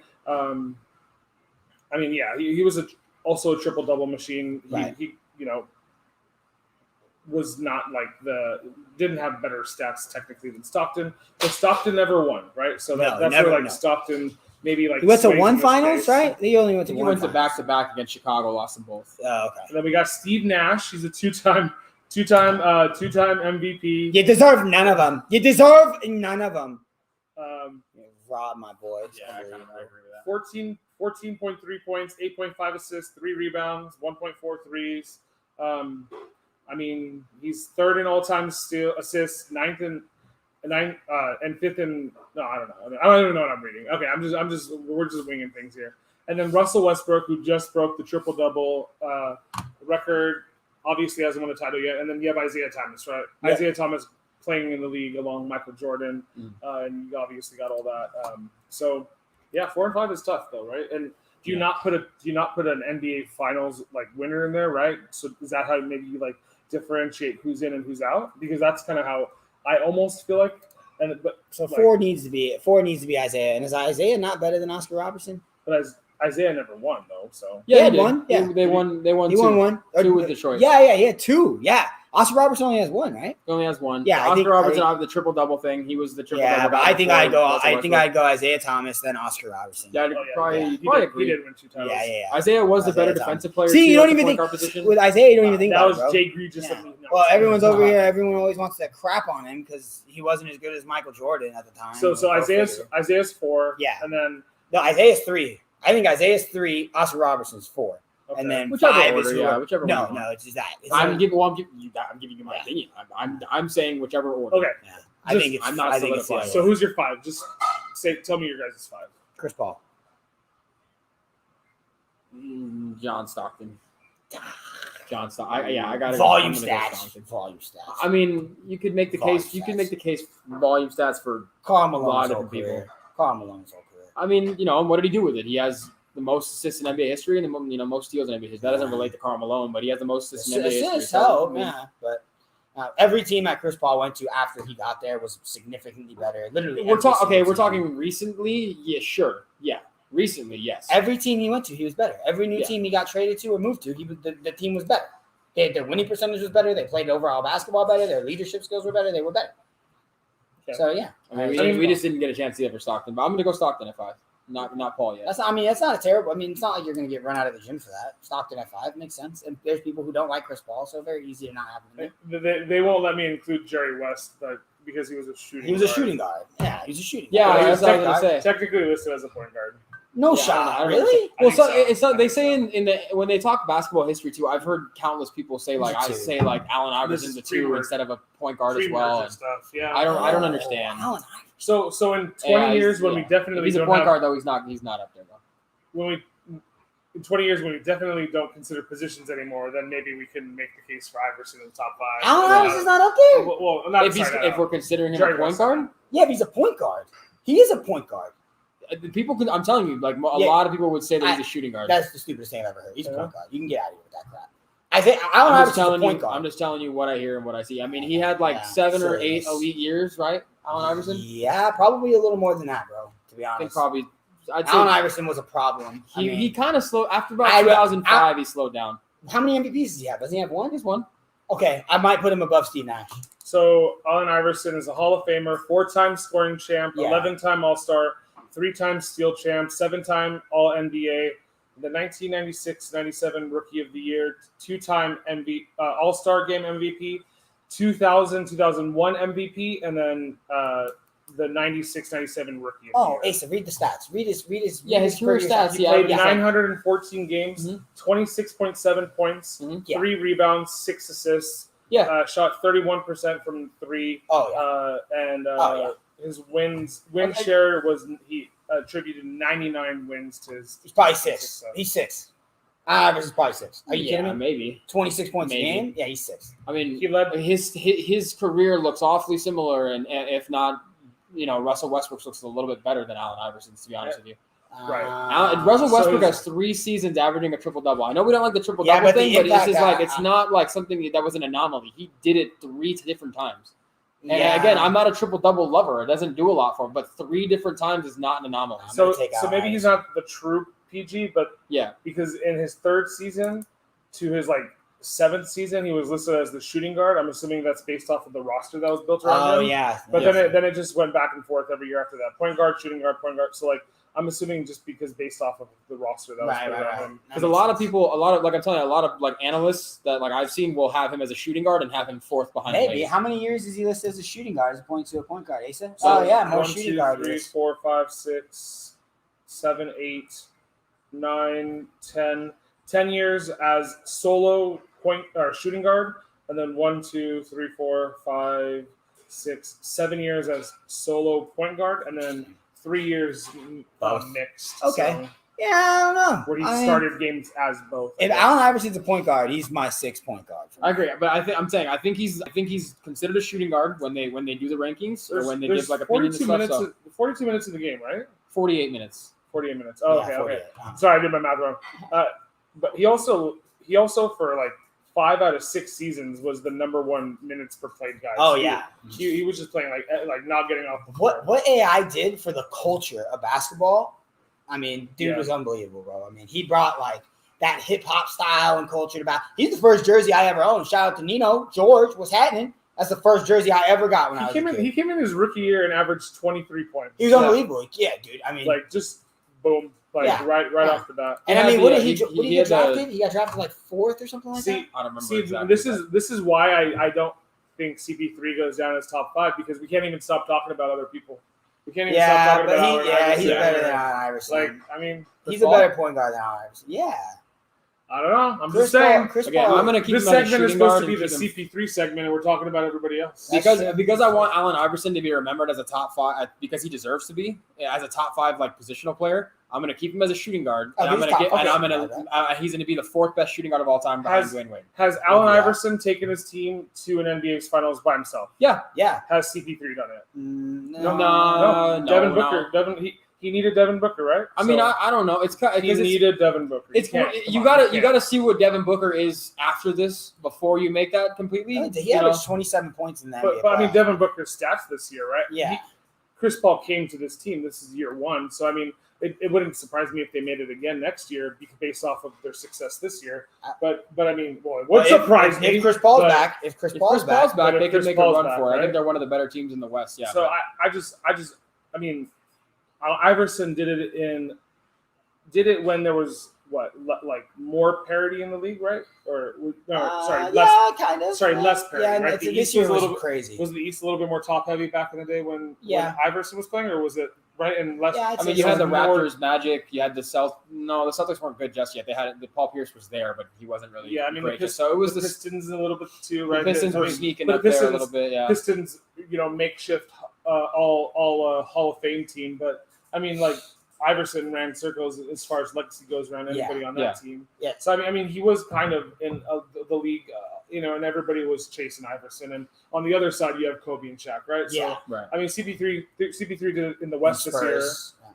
He was also a triple double machine. He was not didn't have better stats technically than Stockton, but Stockton never won, right? So that's where Stockton maybe he went to one finals, right? He only went to one. He went to back-to-back against Chicago, lost them both. Oh, okay. And then we got Steve Nash. He's a two-time MVP. You deserve none of them. Rob, my boy. Yeah, I agree with that. 14.3 points, 8.5 assists, 3 rebounds, 1.4 threes. He's third in all-time assists, ninth and fifth in. No, I don't know. I don't even know what I'm reading. Okay, we're just winging things here. And then Russell Westbrook, who just broke the triple-double record, obviously hasn't won a title yet. And then you have Isaiah Thomas, right? Yeah. Isaiah Thomas playing in the league along Michael Jordan, and you obviously got all that. 4 and 5 is tough though, right? And do you not put an NBA Finals winner in there, right? So is that how maybe you differentiate who's in and who's out? Because that's kind of how I almost feel like. So 4 needs to be Isaiah. And is Isaiah not better than Oscar Robertson? But Isaiah never won though, so he had one. Yeah, they won. He won one. 2 with Detroit. Yeah, he had 2. Yeah, Oscar Robertson only has 1, right? He only has 1. Yeah, Oscar Robertson had the triple double thing. He was the triple double. Yeah, but I think I'd go Isaiah Thomas then Oscar Robertson. Yeah, probably agree. He did win 2 titles. Yeah. Isaiah was the better defensive player. See, you don't even think with Isaiah. You don't even think that was bro. Jay Egregious. Yeah. Well, everyone's over here. Everyone always wants to crap on him because he wasn't as good as Michael Jordan at the time. So Isaiah's 4. Yeah, and then Isaiah's 3. I think Isaiah's 3. Oscar Robertson's 4. Okay. And then whichever 5 order, is whichever. No, it's just that. I'm giving you my opinion. I'm saying whichever order. Okay. Yeah. I think it's So who's your 5? Just tell me your guys' 5. Chris Paul. John Stockton. I got volume stats. I mean, you could make the case. You could make the case volume stats for Karl a lot of different people. Karl Malone's whole career. I mean, what did he do with it? He has the most assists in NBA history and most steals in NBA history. That doesn't relate to Karl Malone, but he has the most assists in NBA history. But every team that Chris Paul went to after he got there was significantly better. Literally, we're talking recently. Yeah, sure. Yeah, recently, yes. Every team he went to, he was better. Every new team he got traded to or moved to, the team was better. Their winning percentage was better. They played overall basketball better. Their leadership skills were better. They were better. Okay. So yeah, we just didn't get a chance to see that for Stockton, but I'm going to go Stockton at 5. Not Paul yet. That's not a terrible. I mean, it's not like you're going to get run out of the gym for that. Stockton at 5 makes sense. And there's people who don't like Chris Paul, so very easy to not have him. They won't let me include Jerry West, but because he was a shooting. He was a shooting guard. Yeah, he was a shooting. Yeah, guard. that's what I was going to say. Technically listed as a point guard. No shot, really? Well, so they say in the when they talk basketball history too. I've heard countless people say Allen Iverson's a 2 instead of a point guard as well. Stuff. Yeah, I don't understand. Allen Iverson. So in 20 years when we definitely if he's a point guard though he's not up there though. In 20 years when we definitely don't consider positions anymore, then maybe we can make the case for Iverson in the top 5. Allen Iverson's not up there. Well, if we're considering him a point guard, yeah, if he's a point guard, he is a point guard. People can. I'm telling you, a lot of people would say that he's a shooting guard. That's the stupidest thing I've ever heard. He's a point guard. You can get out of here with that crap. I think I'm just telling you what I hear and what I see. I mean, he had 7 or 8 elite years, right? Allen Iverson. Yeah, probably a little more than that, bro. To be honest, I'd say Allen Iverson was a problem. He kind of slowed after about 2005. He slowed down. How many MVPs does he have? Doesn't he have 1? He's 1. Okay, I might put him above Steve Nash. So Allen Iverson is a Hall of Famer, 4-time scoring champ, 11-time All-Star, 3-time steal champ, 7-time All-NBA, the 1996-97 Rookie of the Year, 2-time All-Star Game MVP, 2000-2001 MVP, and then the 96-97 Rookie of the Year. Asa, read the stats. Read his career stats. He played 914 games, 26.7 points, 3 rebounds, 6 assists. Yeah. Shot 31% from 3. His win share was he attributed 99 wins to his. He's probably 6. He's 6. Average is probably 6. Are you kidding me? Maybe 26 points a game. Yeah, he's 6. I mean, he led his career looks awfully similar, and if not Russell Westbrook looks a little bit better than Allen Iverson's, to be honest with you. Right. Russell Westbrook has 3 seasons averaging a triple-double. I know we don't like the triple-double thing, but it's just it's not like something that was an anomaly. He did it 3 different times. And again, I'm not a triple-double lover. It doesn't do a lot for him, but 3 different times is not an anomaly. So maybe he's not the true PG, but yeah, because in his 3rd season to his 7th season, he was listed as the shooting guard. I'm assuming that's based off of the roster that was built around him. Oh yeah. But then it just went back and forth every year after that. Point guard, shooting guard, point guard. So I'm assuming just because based off of the roster that was put around him. Because a lot of analysts that I've seen will have him as a shooting guard and have him 4th behind. Maybe. How many years is he listed as a shooting guard as opposed to a point guard, Asa? More shooting guard. 1, 2, 3, 4, 5, 6, 7, 8, 9, 10. 10 years as solo point or shooting guard, and then 1, 2, 3, 4, 5, 6, 7 years as solo point guard, and then 3 years mixed. Okay. So, yeah, I don't know. Where he started games as both. If Allen Iverson's a point guard, he's my 6th point guard. I agree, but I think he's considered a shooting guard when they do the rankings or when they give opinions and stuff. 42 minutes in the game, right? 48 minutes. 48 minutes. Oh, yeah, okay. Sorry, I did my math wrong. But he also for 5 out of 6 seasons was the #1 minutes per played guy. Oh yeah, he was just playing like not getting off the floor. What AI did for the culture of basketball, I mean, dude was unbelievable, bro. I mean, he brought that hip hop style and culture to basketball. He's the first jersey I ever owned. Shout out to Nino George. What's happening? That's the first jersey I ever got when I was a kid. He came in his rookie year and averaged 23 points. He was unbelievable. Yeah, dude. I mean, just boom. Right off the bat. And I mean, what did he get drafted? He got drafted 4th or something like that? I don't remember exactly. This is why I don't think CP3 goes down as top 5 because we can't even stop talking about other people. We can't even stop talking about Allen. He's better than Allen Iverson. He's a better point guard than Allen Iverson. Yeah. I don't know. I'm just saying. I'm going to keep this segment is supposed to be the CP3 segment, and we're talking about everybody else. Because I want Allen Iverson to be remembered as a top 5 because he deserves to be as a top 5 positional player. I'm going to keep him as a shooting guard, and he's going to be the 4th best shooting guard of all time behind Dwayne Wade. Has Allen Iverson taken his team to an NBA Finals by himself? Yeah. Has CP3 done it? No. Devin Booker. He needed Devin Booker, right? I mean, I don't know. He needed Devin Booker. You got to see what Devin Booker is after this before you make that completely. He averaged 27 points in that. But I mean, Devin Booker's stats this year, right? Yeah. Chris Paul came to this team. This is year 1, so I mean, it wouldn't surprise me if they made it again next year based off of their success this year. But I mean, boy, what surprise me if Chris Paul's back? If Chris Paul's back, they could make a run for it. I think they're one of the better teams in the West. Yeah. So I mean. Iverson did it when there was more parity in the league, right? Or less. Kind of. Sorry, less parity. Yeah, right? This year was crazy. Was the East a little bit more top heavy back in the day when Iverson was playing, or was it right and less? Yeah, I mean, you had the Raptors, Magic. You had the Celtics. No, the Celtics weren't good just yet. They had Paul Pierce was there, but he wasn't really. Yeah, I mean, great. So it was the Pistons a little bit too, right? The Pistons were sneaking up there a little bit. Yeah, Pistons, makeshift all Hall of Fame team, but. I mean, Iverson ran circles as far as legacy goes around anybody on that team. Yeah. So I mean, he was kind of in the league, and everybody was chasing Iverson. And on the other side, you have Kobe and Shaq, right? Yeah. So, right. I mean, CP3 did it in the West this year,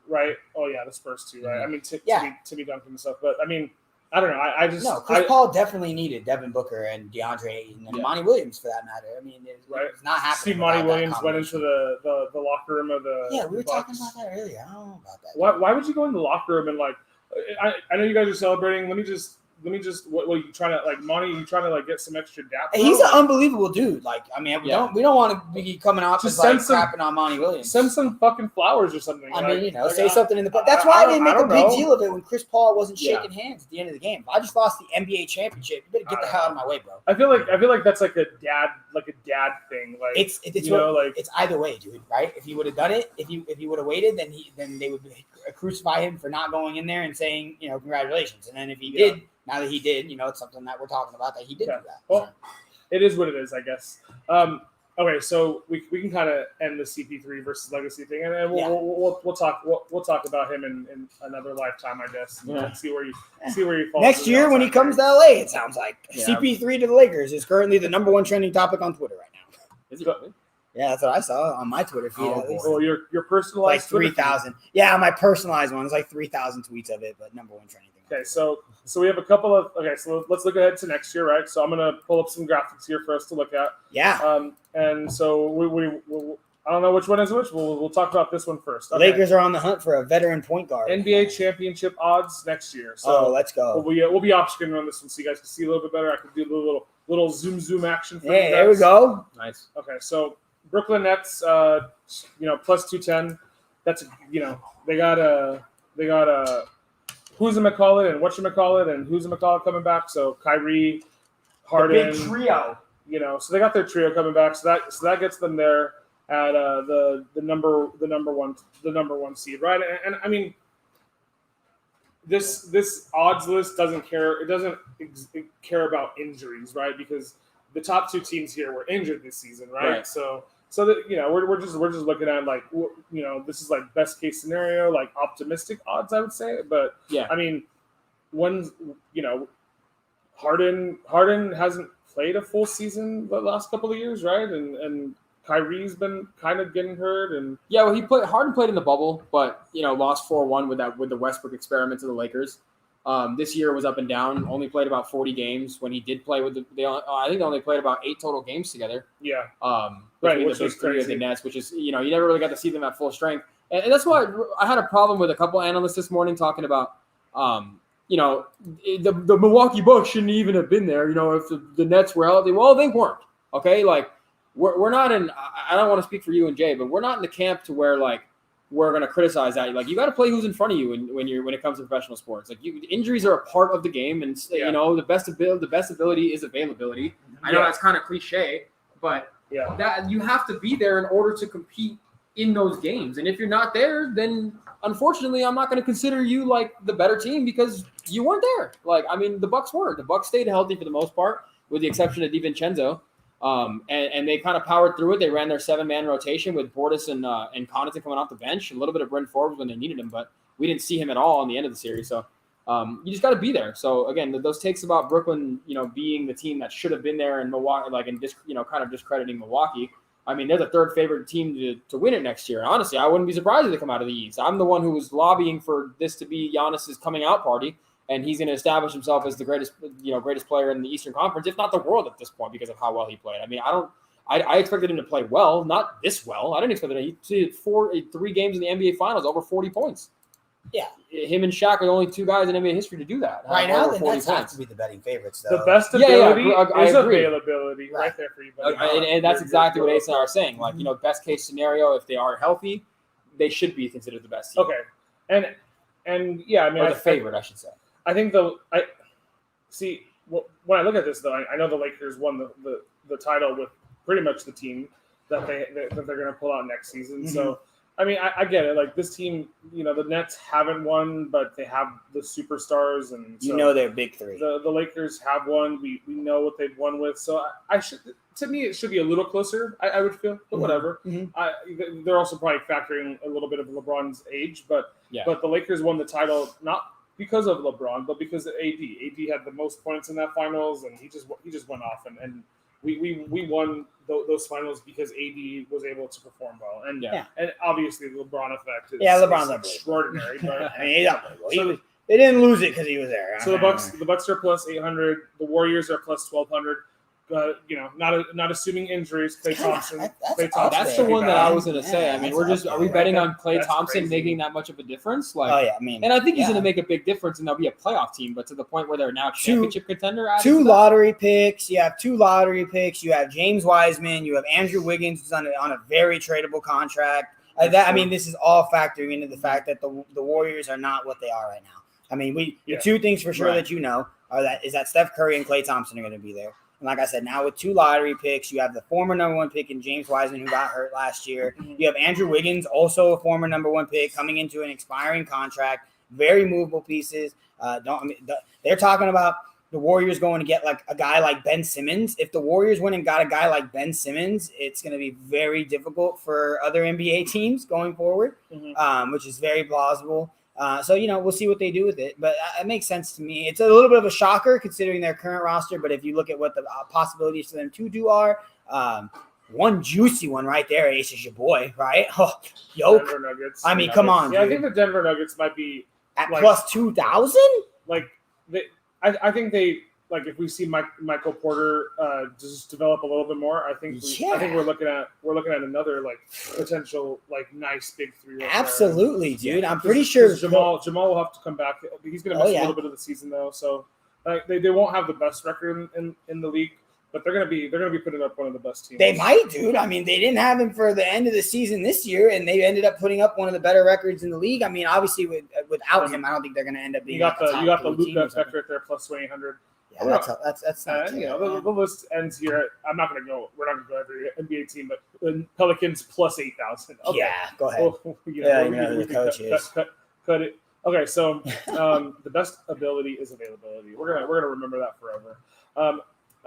right? Oh yeah, the Spurs too, right? I mean, Timmy Duncan and stuff. But I mean, I don't know. Chris Paul definitely needed Devin Booker and DeAndre Ayton and Monty Williams for that matter. I mean, it's not happening. Steve Monty Williams went into the locker room of the. Yeah, we were talking about that earlier. I don't know about that. Why would you go in the locker room and I know you guys are celebrating. Let me just. What are you trying to Monty? You trying to get some extra dap? He's an unbelievable dude. We don't want to be coming off just crapping on Monty Williams. Send some fucking flowers or something. I mean, say something in the. That's why they make a big deal of it when Chris Paul wasn't shaking hands at the end of the game. I just lost the NBA championship. You better get the hell out of my way, bro. I feel like that's a dad thing. It's either way, dude. Right? If he would have done it, if he would have waited, then they would crucify him for not going in there and saying congratulations. And then if he did. Now that he did, it's something that we're talking about that he did do that. Well, it is what it is, I guess. Okay, so we can kind of end the CP3 versus legacy thing, and then we'll talk about him in another lifetime, I guess. And see where you fall. Next year when he comes to LA, it sounds like CP3 to the Lakers is currently the #1 trending topic on Twitter right now. Is it? Yeah, that's what I saw on my Twitter feed. Oh, at least. Well, your Like personalized Twitter feed. 3,000. Yeah, my personalized one is like 3,000 tweets of it, but number one trending thing. Okay, so we have a couple of so let's look ahead to next year, right? So I'm gonna pull up some graphics here for us to look at. Yeah. And so we'll I don't know which one is which. We'll talk about this one first. Okay. Lakers are on the hunt for a veteran point guard. NBA championship odds next year. So let's go. We'll be off screen on this one so you guys can see a little bit better. I can do a little zoom action for you guys. There we go. Nice. Okay, so Brooklyn Nets, plus 210. That's they got who's McCall and whatchamacallit and who's McCall coming back. So Kyrie, Harden, The big trio. So they got their trio coming back. So that gets them there at the number one seed, right? And I mean, this odds list doesn't care. It doesn't care about injuries, right? Because the top two teams here were injured this season, right? So that we're just looking at like this is like best case scenario, like optimistic odds, I would say. But yeah, I mean, when Harden hasn't played a full season the last couple of years, right? And Kyrie's been kind of getting hurt, and Harden played in the bubble, but lost 4-1 with the Westbrook experiment to the Lakers. This year was up and down. Only played about 40 games. When he did play with I think they only played about 8 total games together. Yeah. Right, which was crazy of the Nets, which is you never really got to see them at full strength, and that's why I had a problem with a couple analysts this morning talking about the Milwaukee Bucks shouldn't even have been there. If the Nets were healthy, well, they weren't. Okay, like. We're not in. I don't want to speak for you and Jay, but we're not in the camp to where like we're going to criticize that. Like you got to play who's in front of you when it comes to professional sports. Like injuries are a part of the game, and the best ability is availability. I know that's kind of cliche, but that you have to be there in order to compete in those games. And if you're not there, then unfortunately, I'm not going to consider you like the better team because you weren't there. Like I mean, the Bucks were. The Bucks stayed healthy for the most part, with the exception of DiVincenzo. And they kind of powered through it. They ran their 7-man rotation with Portis and Connaughton coming off the bench. A little bit of Bryn Forbes when they needed him, but we didn't see him at all on the end of the series. So you just got to be there. So again, those takes about Brooklyn, being the team that should have been there, and Milwaukee, kind of discrediting Milwaukee. I mean, they're the third favorite team to win it next year. Honestly, I wouldn't be surprised if they come out of the East. I'm the one who was lobbying for this to be Giannis's coming out party. And he's going to establish himself as the greatest player in the Eastern Conference, if not the world at this point, because of how well he played. I mean, I expected him to play well, not this well. I didn't expect that he 3 games in the NBA Finals, over 40 points. Yeah, him and Shaq are the only 2 guys in NBA history to do that. Right now, the Nets have to be the betting favorites, though. The best ability is availability, right there for you. And that's exactly what Ace and I are saying. Like, best case scenario, if they are healthy, they should be considered the best team. Okay, and yeah, I mean, or the favorite, I should say. I think when I look at this though, I know the Lakers won the title with pretty much the team that they're going to pull out next season. Mm-hmm. So I mean, I get it. Like this team, the Nets haven't won, but they have the superstars, and so they're big 3. The Lakers have won. We know what they've won with. So to me, it should be a little closer. I would feel, but whatever. Mm-hmm. They're also probably factoring a little bit of LeBron's age, but the Lakers won the title not because of LeBron, but because of AD. AD had the most points in that finals, and he just went off, and we won those finals because AD was able to perform well, and obviously the LeBron effect is LeBron's extraordinary. But I mean, they didn't lose it because he was there. So the Bucks are plus 800. The Warriors are plus 1200. Not assuming injuries. Klay Thompson. That's the one that I was going to say. I mean, are we betting on Klay Thompson crazy. Making that much of a difference? Like, I mean, and I think he's going to make a big difference, and they'll be a playoff team. But to the point where they're now championship contender. 2 lottery picks. You have 2 lottery picks. You have James Wiseman. You have Andrew Wiggins, who's on a very tradable contract. I mean, this is all factoring into the fact that the Warriors are not what they are right now. I mean, the 2 things for sure that are that Steph Curry and Klay Thompson are going to be there. And like I said, now with 2 lottery picks, you have the former number 1 pick in James Wiseman, who got hurt last year. Mm-hmm. You have Andrew Wiggins, also a former number 1 pick, coming into an expiring contract. Very movable pieces. They're talking about the Warriors going to get like a guy like Ben Simmons. If the Warriors went and got a guy like Ben Simmons, it's going to be very difficult for other NBA teams going forward, which is very plausible. So we'll see what they do with it, but it makes sense to me. It's a little bit of a shocker considering their current roster, but if you look at what the possibilities for them to do are, one juicy one right there. Ace is your boy, right? Oh, yoke. Denver Nuggets. I mean, come on. Yeah, dude. I think the Denver Nuggets might be at like, plus 2,000. Like I think they like if we see Michael Porter just develop a little bit more. I think we're looking at another like potential like nice big three. Right Absolutely, there. dude. I'm pretty sure Jamal will have to come back. He's going to miss a little bit of the season though, so they won't have the best record in the league. But they're gonna be putting up one of the best teams. They might, dude. I mean, they didn't have him for the end of the season this year, and they ended up putting up one of the better records in the league. I mean, obviously without him, I don't think they're gonna end up being. You got the Luka effect right there, plus 2,800. Yeah, that's not the list ends here. We're not gonna go every NBA team, but Pelicans plus 8,000. Okay. Yeah, go ahead. Well, we the coach is. Cut it. Okay, so the best ability is availability. We're gonna remember that forever.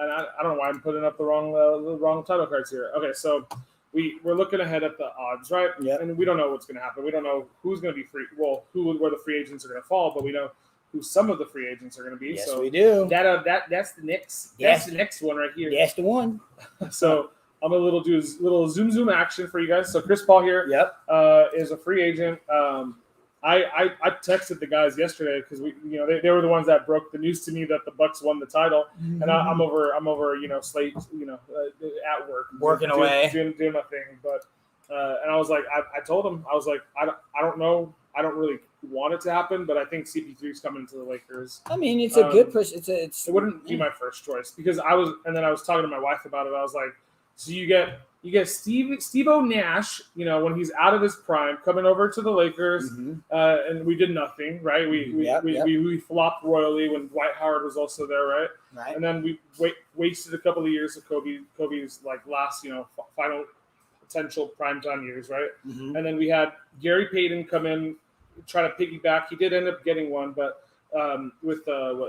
And I don't know why I'm putting up the wrong title cards here. Okay, so we're looking ahead at the odds, right? Yeah. And we don't know what's going to happen. We don't know who's going to be free. Well, where the free agents are going to fall, but we know who some of the free agents are going to be. Yes, so we do. That's the next. That's the next one right here. That's the one. So I'm going to do a little zoom action for you guys. So Chris Paul here. Yep. Is a free agent. I texted the guys yesterday because they were the ones that broke the news to me that the Bucks won the title, and I'm over Slate at work working away doing my thing, but and I was like I told him I was like I don't know, I don't really want it to happen, but I think CP3 is coming to the Lakers. I mean, it's a good push. It wouldn't be my first choice because I was talking to my wife about it. I was like, so you get Steve-O Nash, when he's out of his prime, coming over to the Lakers, and we did nothing, right? We flopped royally when Dwight Howard was also there, right? Right. And then we wasted a couple of years of Kobe's like last, final potential primetime years, right? Mm-hmm. And then we had Gary Payton come in, try to piggyback. He did end up getting one, but with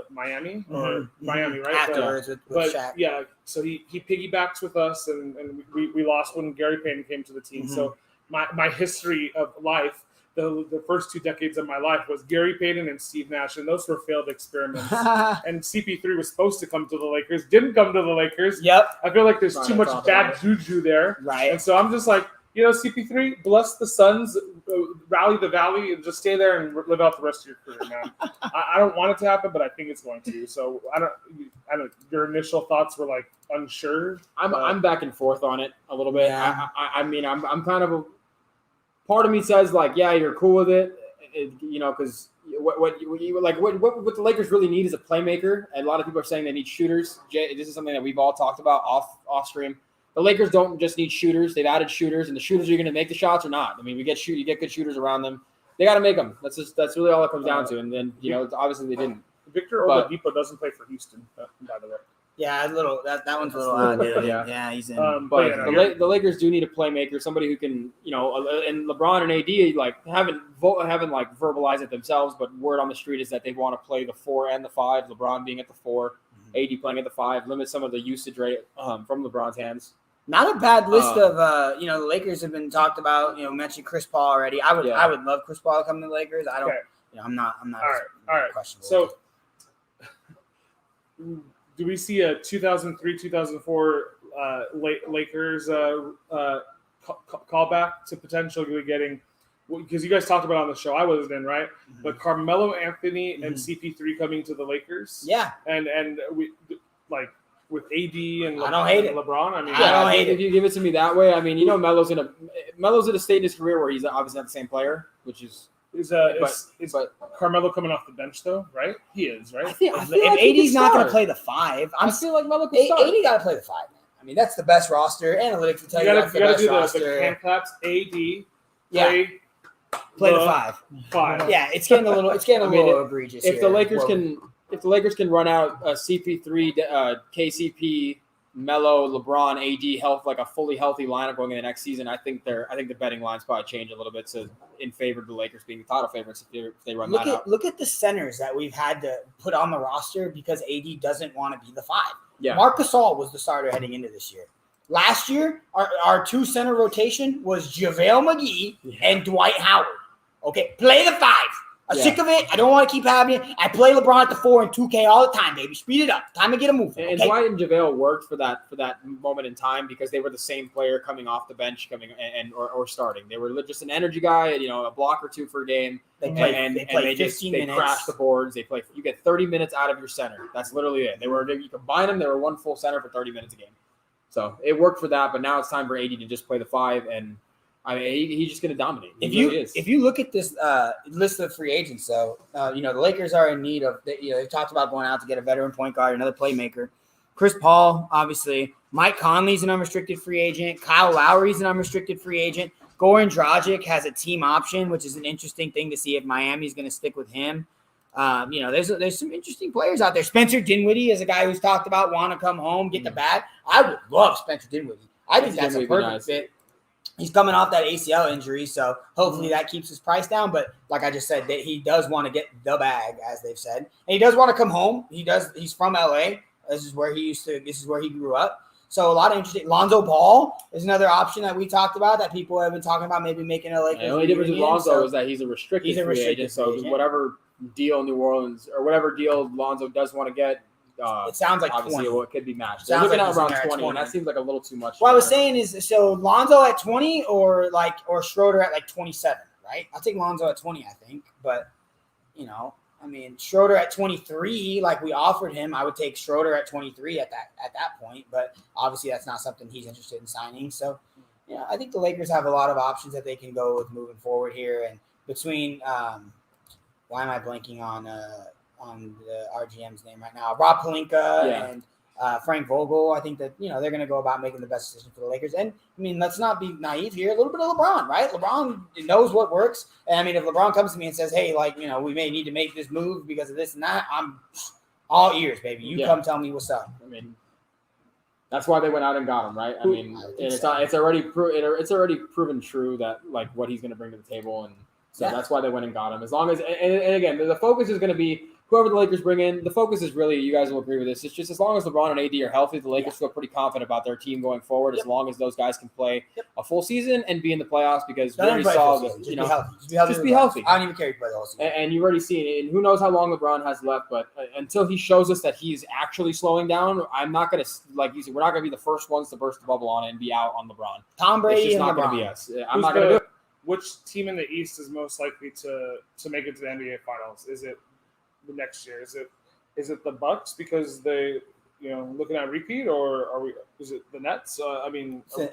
Miami or Miami, right? Afterwards with Shaq. Yeah, so he piggybacks with us, and we lost when Gary Payton came to the team. Mm-hmm. So my history of life, the first 2 decades of my life was Gary Payton and Steve Nash, and those were failed experiments. And CP3 was supposed to come to the Lakers, didn't come to the Lakers. Yep. I feel like there's too much bad juju there. Right. And so I'm just like, CP3, bless the Suns, rally the valley, and just stay there and live out the rest of your career, man. I don't want it to happen, but I think it's going to. So I don't. Your initial thoughts were like unsure. I'm back and forth on it a little bit. Yeah. I mean, I'm kind of part of me says like, yeah, you're cool with it, because what the Lakers really need is a playmaker, and a lot of people are saying they need shooters. This is something that we've all talked about off stream. The Lakers don't just need shooters; they've added shooters, and the shooters are going to make the shots or not. I mean, you get good shooters around them. They got to make them. That's really all it comes down to. And then obviously they didn't. Victor Oladipo doesn't play for Houston, by the way. Yeah, that one's a little odd. Yeah, he's in. But the Lakers do need a playmaker, somebody who can, and LeBron and AD haven't verbalized it themselves, but word on the street is that they want to play the 4 and the 5. LeBron being at the 4, AD playing at the 5, limit some of the usage rate from LeBron's hands. Not a bad list of the Lakers have been talked about. Mentioned Chris Paul already. I would love Chris Paul to come to the Lakers. I don't. Okay. I'm not. All right. Questionable. So, do we see a 2003-2004 Lakers callback to potentially getting? Because you guys talked about it on the show, I wasn't in, right? Mm-hmm. But Carmelo Anthony and CP3 coming to the Lakers. Yeah. And we with AD and I don't hate it. LeBron. I mean, I don't hate it. If you give it to me that way, I mean, Melo's at a state in his career where he's obviously not the same player, which is. Is Carmelo coming off the bench though? Right, he is right. I feel like if AD's not going to play the 5, I feel like Melo could start. AD got to play the 5, man. I mean, that's the best roster. Analytics will tell you that's the best roster. You got to do the hand claps. AD play the 5. 5. Yeah, it's getting a little egregious. If the Lakers can run out CP3, KCP, Melo, LeBron, AD, like a fully healthy lineup going into the next season, I think the betting lines probably change a little bit in favor of the Lakers being the title favorites if they run that out. Look at the centers that we've had to put on the roster because AD doesn't want to be the 5. Yeah. Marc Gasol was the starter heading into this year. Last year, our 2 center rotation was JaVale McGee and Dwight Howard. Okay, play the 5. I'm sick of it. I don't want to keep having it. I play LeBron at the 4 and 2K all the time, baby. Speed it up. Time to get a move. And Dwight and JaVale worked for that moment in time because they were the same player coming off the bench, or starting. They were just an energy guy, a block or two for a game. They crashed the boards. You get 30 minutes out of your center. That's literally it. You combine them. They were one full center for 30 minutes a game. So it worked for that. But now it's time for AD to just play the 5 and. I mean, he's just going to dominate. If you look at this list of free agents, though, the Lakers are in need of. They've talked about going out to get a veteran point guard, another playmaker. Chris Paul, obviously. Mike Conley's an unrestricted free agent. Kyle Lowry's an unrestricted free agent. Goran Dragic has a team option, which is an interesting thing to see if Miami's going to stick with him. There's some interesting players out there. Spencer Dinwiddie is a guy who's talked about want to come home, get the bag. I would love Spencer Dinwiddie. I think that's a perfect fit. He's coming off that ACL injury, so hopefully that keeps his price down. But like I just said, he does want to get the bag, as they've said, and he does want to come home. He's from LA. This is where he grew up. So a lot of interesting. Lonzo Ball is another option that we talked about that people have been talking about, maybe making LA. The only difference with Lonzo is that he's a restricted free agent. So whatever deal New Orleans or whatever deal Lonzo does want to get. It sounds like obviously 20. It could be matched. They're looking at around 20, and that seems like a little too much. What I was saying is, so Lonzo at 20 or Schroeder at 27, right? I'll take Lonzo at 20, I think. But, Schroeder at 23, like we offered him, I would take Schroeder at 23 at that point. But obviously that's not something he's interested in signing. So, I think the Lakers have a lot of options that they can go with moving forward here. And between why am I blanking on the RGM's name right now, Rob Pelinka and Frank Vogel. I think that, they're going to go about making the best decision for the Lakers. And, let's not be naive here. A little bit of LeBron, right? LeBron knows what works. And, if LeBron comes to me and says, hey, we may need to make this move because of this and that, I'm all ears, baby. You come tell me what's up. That's why they went out and got him, right? It's already proven true that, what he's going to bring to the table. And so that's why they went and got him. As long as – and again, the focus is going to be – whoever the Lakers bring in, the focus is really, you guys will agree with this, it's just as long as LeBron and AD are healthy, the Lakers feel pretty confident about their team going forward as long as those guys can play a full season and be in the playoffs because we already saw that, just be healthy. I don't even care if you play the whole season. And you've already seen it. And who knows how long LeBron has left, but until he shows us that he's actually slowing down, I'm not going to, like you said, we're not going to be the first ones to burst the bubble on it and be out on LeBron. Tom Brady it's just not going to be us. I'm not going to do it. Which team in the East is most likely to make it to the NBA Finals? Is it the next year? Is it the Bucks because they, looking at repeat, or is it the Nets?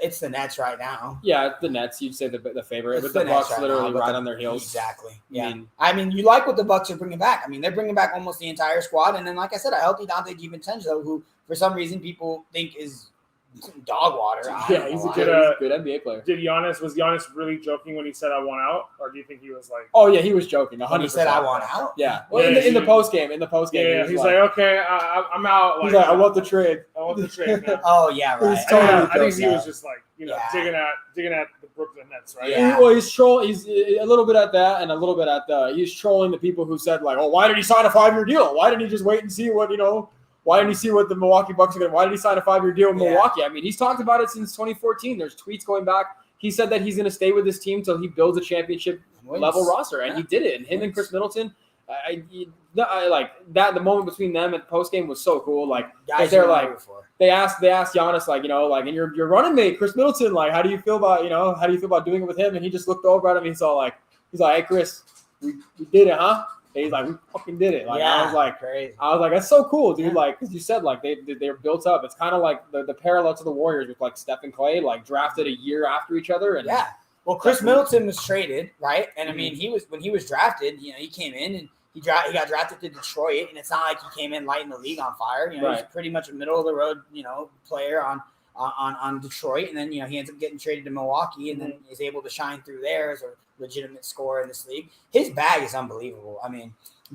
It's the Nets right now. Yeah, it's the Nets. You'd say the favorite, but the Bucks right literally right on their heels. Exactly. Yeah. You like what the Bucks are bringing back. they're bringing back almost the entire squad, and then, like I said, a healthy Dante DiVincenzo, who for some reason people think is dog water. Yeah, he's a good NBA player. Was Giannis really joking when he said I want out, or do you think he was like? Oh yeah, he was joking. 100%. He said I want out. Yeah. Well, in the post game, yeah, he's like, okay, I'm out. He's like, I want the trade. Man. Oh yeah, right. I think he was just like, digging at the Brooklyn Nets, right? Yeah. Well, he's trolling. He's a little bit at that, and a little bit at he's trolling the people who said like, oh, why did he sign a 5-year deal? Why didn't he just wait and see what Why didn't he see what the Milwaukee Bucks are going to? Why did he sign a 5-year deal in Milwaukee? He's talked about it since 2014. There's tweets going back. He said that he's going to stay with this team until he builds a championship level roster, and he did it. And him and Chris Middleton, I like that. The moment between them at post game was so cool. Like they're like, they asked Giannis and your running mate Chris Middleton, like, how do you feel about doing it with him? And he just looked over at him. He's like, hey Chris, we did it, huh? And he's like, we fucking did it. I was like, crazy. I was like, that's so cool, dude. Like, because you said like they're built up. It's kind of like the parallel to the Warriors with like Steph and Clay, like drafted a year after each other. And well, Chris Middleton was traded, right? And when he was drafted, he came in and he got drafted to Detroit, and it's not like he came in lighting the league on fire. He's pretty much a middle of the road, player on Detroit, and then he ends up getting traded to Milwaukee, and then is able to shine through there as a legitimate scorer in this league. His bag is unbelievable.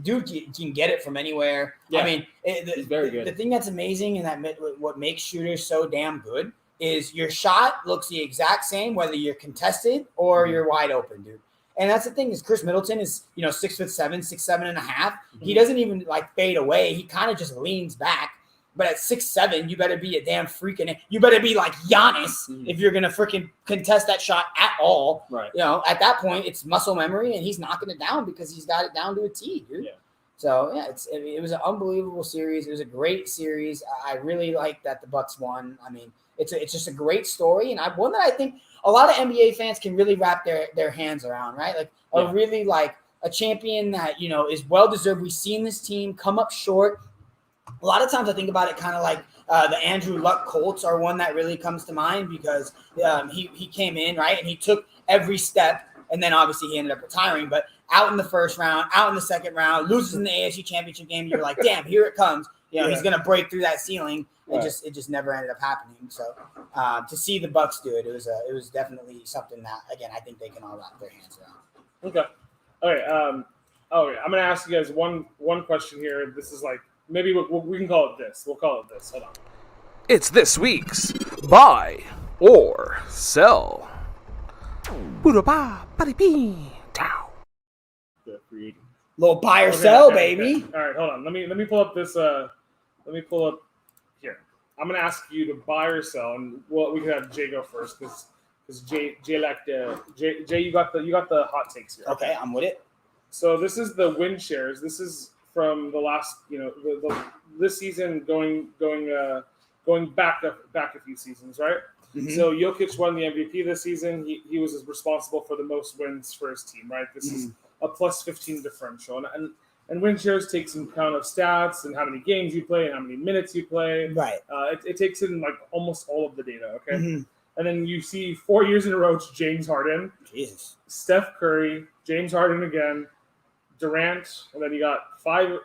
Dude can get it from anywhere. Yeah. He's very good. The thing that's amazing and that what makes shooters so damn good is your shot looks the exact same whether you're contested or you're wide open, dude. And that's the thing is Chris Middleton is 6'7", 6'7.5". He doesn't even like fade away. He kind of just leans back. But at 6'7", you better be a damn freaking. You better be like Giannis if you're gonna freaking contest that shot at all. Right. At that point, it's muscle memory, and he's knocking it down because he's got it down to a T, dude. Yeah. So it was an unbelievable series. It was a great series. I really like that the Bucks won. I mean, it's just a great story, and one that I think a lot of NBA fans can really wrap their hands around, right? Like really like a champion that is well deserved. We've seen this team come up short. A lot of times I think about it kind of like the Andrew Luck Colts are one that really comes to mind because he came in, right, and he took every step, and then obviously he ended up retiring, but out in the first round, out in the second round, loses in the AFC Championship game, you're like, damn, here it comes. He's going to break through that ceiling. It just never ended up happening. So to see the Bucks do it, it was definitely something that, again, I think they can all wrap their hands around. Okay. Okay. I'm going to ask you guys one question here. This is like, maybe we can call it this. We'll call it this. Hold on. It's this week's Buy or Sell. Little buy or sell, baby. Okay. All right, hold on. Let me pull up this. Let me pull up here. I'm gonna ask you to buy or sell, and we can have Jay go first because Jay like Jay, you got the hot takes here. Okay, I'm with it. So this is the win shares. This is from the last, this season going back a few seasons, right? Mm-hmm. So Jokic won the MVP this season. He was responsible for the most wins for his team, right? This is a plus 15 differential, and win shares takes into account of stats and how many games you play and how many minutes you play. Right. It takes in like almost all of the data. Okay. Mm-hmm. And then you see 4 years in a row, it's James Harden, Jesus, Steph Curry, James Harden again, Durant, and then you got 5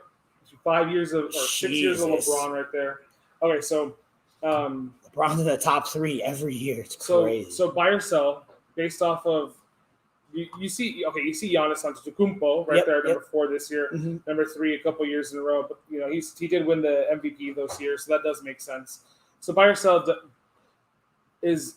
years of or 6 years of LeBron right there. Okay, so LeBron's in the top 3 every year. It's crazy. So buy or sell based off of you see Giannis Antetokounmpo right there, number 4 this year, number 3 a couple years in a row, but he did win the MVP those years, so that does make sense. So buy or sell is,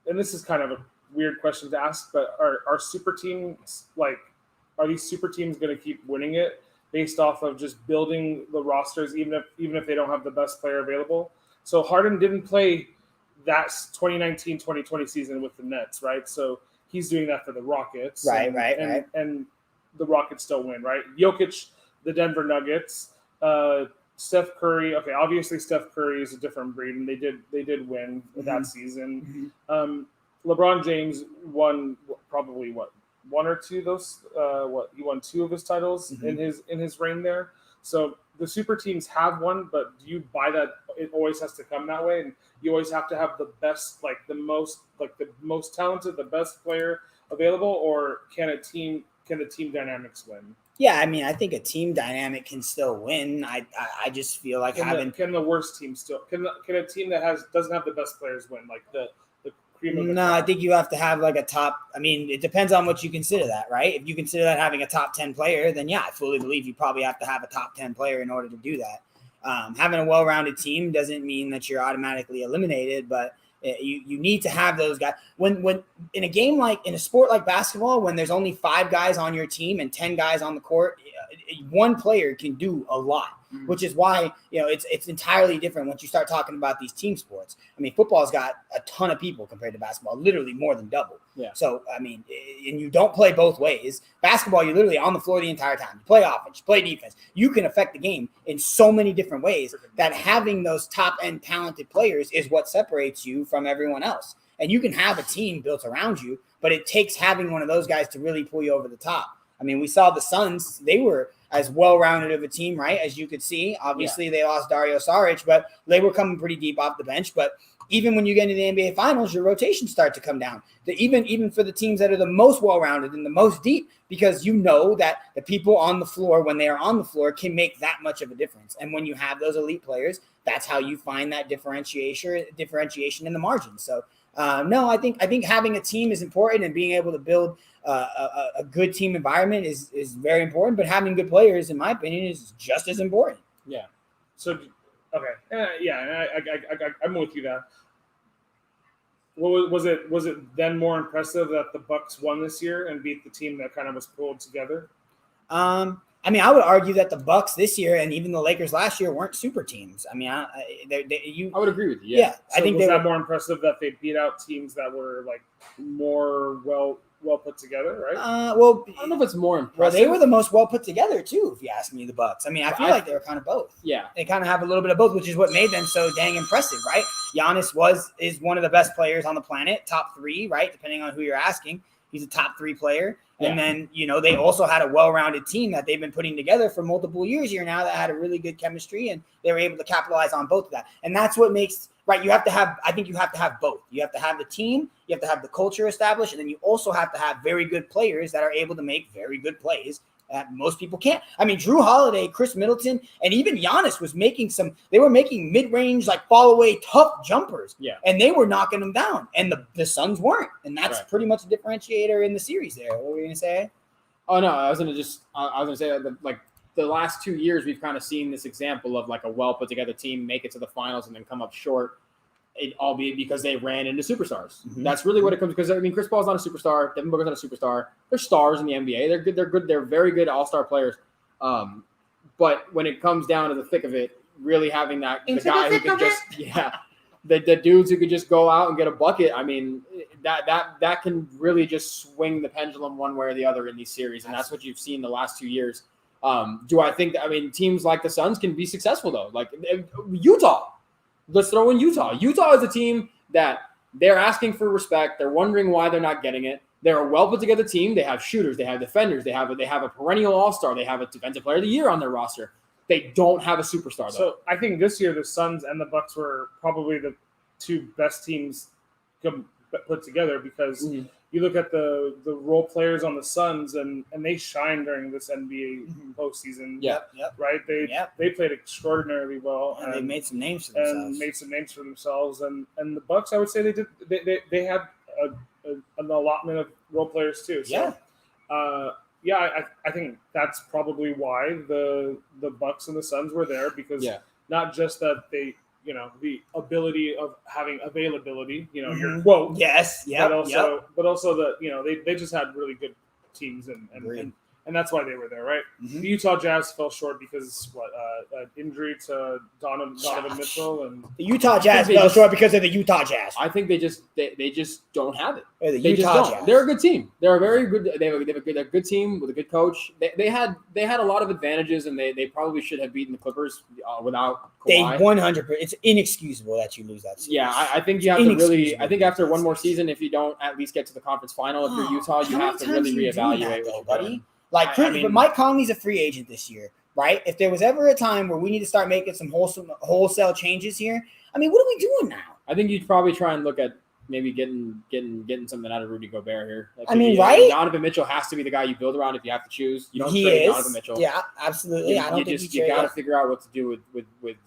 and this is kind of a weird question to ask, but are super teams are these super teams going to keep winning it based off of just building the rosters, even if they don't have the best player available? So Harden didn't play that 2019-2020 season with the Nets, right? So he's doing that for the Rockets. Right. And the Rockets still win, right? Jokic, the Denver Nuggets, Steph Curry. Okay, obviously Steph Curry is a different breed, and they did win that season. LeBron James won probably 1 or 2 of those. He won 2 of his titles in his reign there. So the super teams have won, but do you buy that it always has to come that way, and you always have to have the best, the most talented, the best player available, or can the team dynamics win? Yeah, I mean, I think a team dynamic can still win. I just feel like can the worst team still can a team that doesn't have the best players win, like the cream of the crop? I think you have to have a top. I mean, it depends on what you consider that, right? If you consider that having a top 10 player, then yeah, I fully believe you probably have to have a top 10 player in order to do that. Having a well-rounded team doesn't mean that you're automatically eliminated, but you need to have those guys. When in a game in a sport like basketball, when there's only 5 guys on your team and 10 guys on the court, one player can do a lot. Which is why it's entirely different once you start talking about these team sports. I mean, football's got a ton of people compared to basketball, literally more than double. Yeah. So I mean, and you don't play both ways. Basketball, you're literally on the floor the entire time. You play offense, you play defense. You can affect the game in so many different ways that having those top end talented players is what separates you from everyone else. And you can have a team built around you, but it takes having one of those guys to really pull you over the top. I mean, we saw the Suns; they were as well-rounded of a team, right? As you could see, obviously they lost Dario Saric, but they were coming pretty deep off the bench. But even when you get into the NBA Finals, your rotations start to come down. Even for the teams that are the most well-rounded and the most deep, because you know that the people on the floor, when they are on the floor, can make that much of a difference. And when you have those elite players, that's how you find that differentiation in the margin. So, no, I think having a team is important, and being able to build a good team environment is very important. But having good players, in my opinion, is just as important. Yeah. So, okay, yeah, I'm with you there. Was it then more impressive that the Bucks won this year and beat the team that kind of was pulled together? I mean, I would argue that the Bucks this year and even the Lakers last year weren't super teams. I mean, I would agree with you. Yeah, so I think was that more impressive that they beat out teams that were like more well put together, right? Well, I don't know if it's more impressive. Well, they were the most well put together too, if you ask me. The Bucks. I mean, I feel like they were kind of both. Yeah, they kind of have a little bit of both, which is what made them so dang impressive, right? Giannis is one of the best players on the planet, top 3, right? Depending on who you're asking, he's a top 3 player. And then, they also had a well-rounded team that they've been putting together for multiple years here now that had a really good chemistry, and they were able to capitalize on both of that. And that's what makes, right, you have to have both. You have to have the team, you have to have the culture established, and then you also have to have very good players that are able to make very good plays that most people can't. I mean, Drew Holiday, Chris Middleton, and even Giannis was making they were making mid-range, like fall-away tough jumpers. Yeah. And they were knocking them down. And the Suns weren't. And that's pretty much a differentiator in the series there. What were you going to say? Oh, no, I was going to say that, like, the last 2 years, we've kind of seen this example of, like, a well-put-together team make it to the finals and then come up short, albeit because they ran into superstars. Mm-hmm. That's really what it comes, because I mean, Chris Paul's not a superstar, Devin Booker's not a superstar. They're stars in the NBA. They're good. They're very good all-star players. But when it comes down to the thick of it, really having the guy who could just the dudes who could just go out and get a bucket. I mean, that can really just swing the pendulum one way or the other in these series, and that's what you've seen the last 2 years. Do I think that? I mean, teams like the Suns can be successful though, like Utah. Let's throw in Utah. Utah is a team that they're asking for respect. They're wondering why they're not getting it. They're a well put together team. They have shooters. They have defenders. They have a perennial all-star. They have a defensive player of the year on their roster. They don't have a superstar though. So I think this year the Suns and the Bucks were probably the 2 best teams put together, because you look at the role players on the Suns and they shine during this NBA postseason. Yep. Right? They played extraordinarily well. And they made some names for themselves. And the Bucks, I would say they had an allotment of role players too. So, I think that's probably why the Bucks and the Suns were there, because not just that they, the ability of having availability, your quote. Yes. Yeah. But also that, they just had really good teams and that's why they were there, right? Mm-hmm. The Utah Jazz fell short because injury to Donovan Mitchell, and the Utah Jazz fell short because of the Utah Jazz. I think they just don't have it. The Utah Jazz. They're a good team. They're a very good. They're a good team with a good coach. They had a lot of advantages, and they probably should have beaten the Clippers without Kawhi. They 100%. It's inexcusable that you lose that series. Yeah, I think you have to really. I think after one more season, if you don't at least get to the conference final, if you're Utah, you have to really reevaluate what you're doing. Like, but Mike Conley's a free agent this year, right? If there was ever a time where we need to start making some wholesale changes here, I mean, what are we doing now? I think you'd probably try and look at maybe getting something out of Rudy Gobert here. Like, right? Donovan Mitchell has to be the guy you build around if you have to choose. You don't trade Donovan Mitchell. Yeah, absolutely. You got to figure out what to do with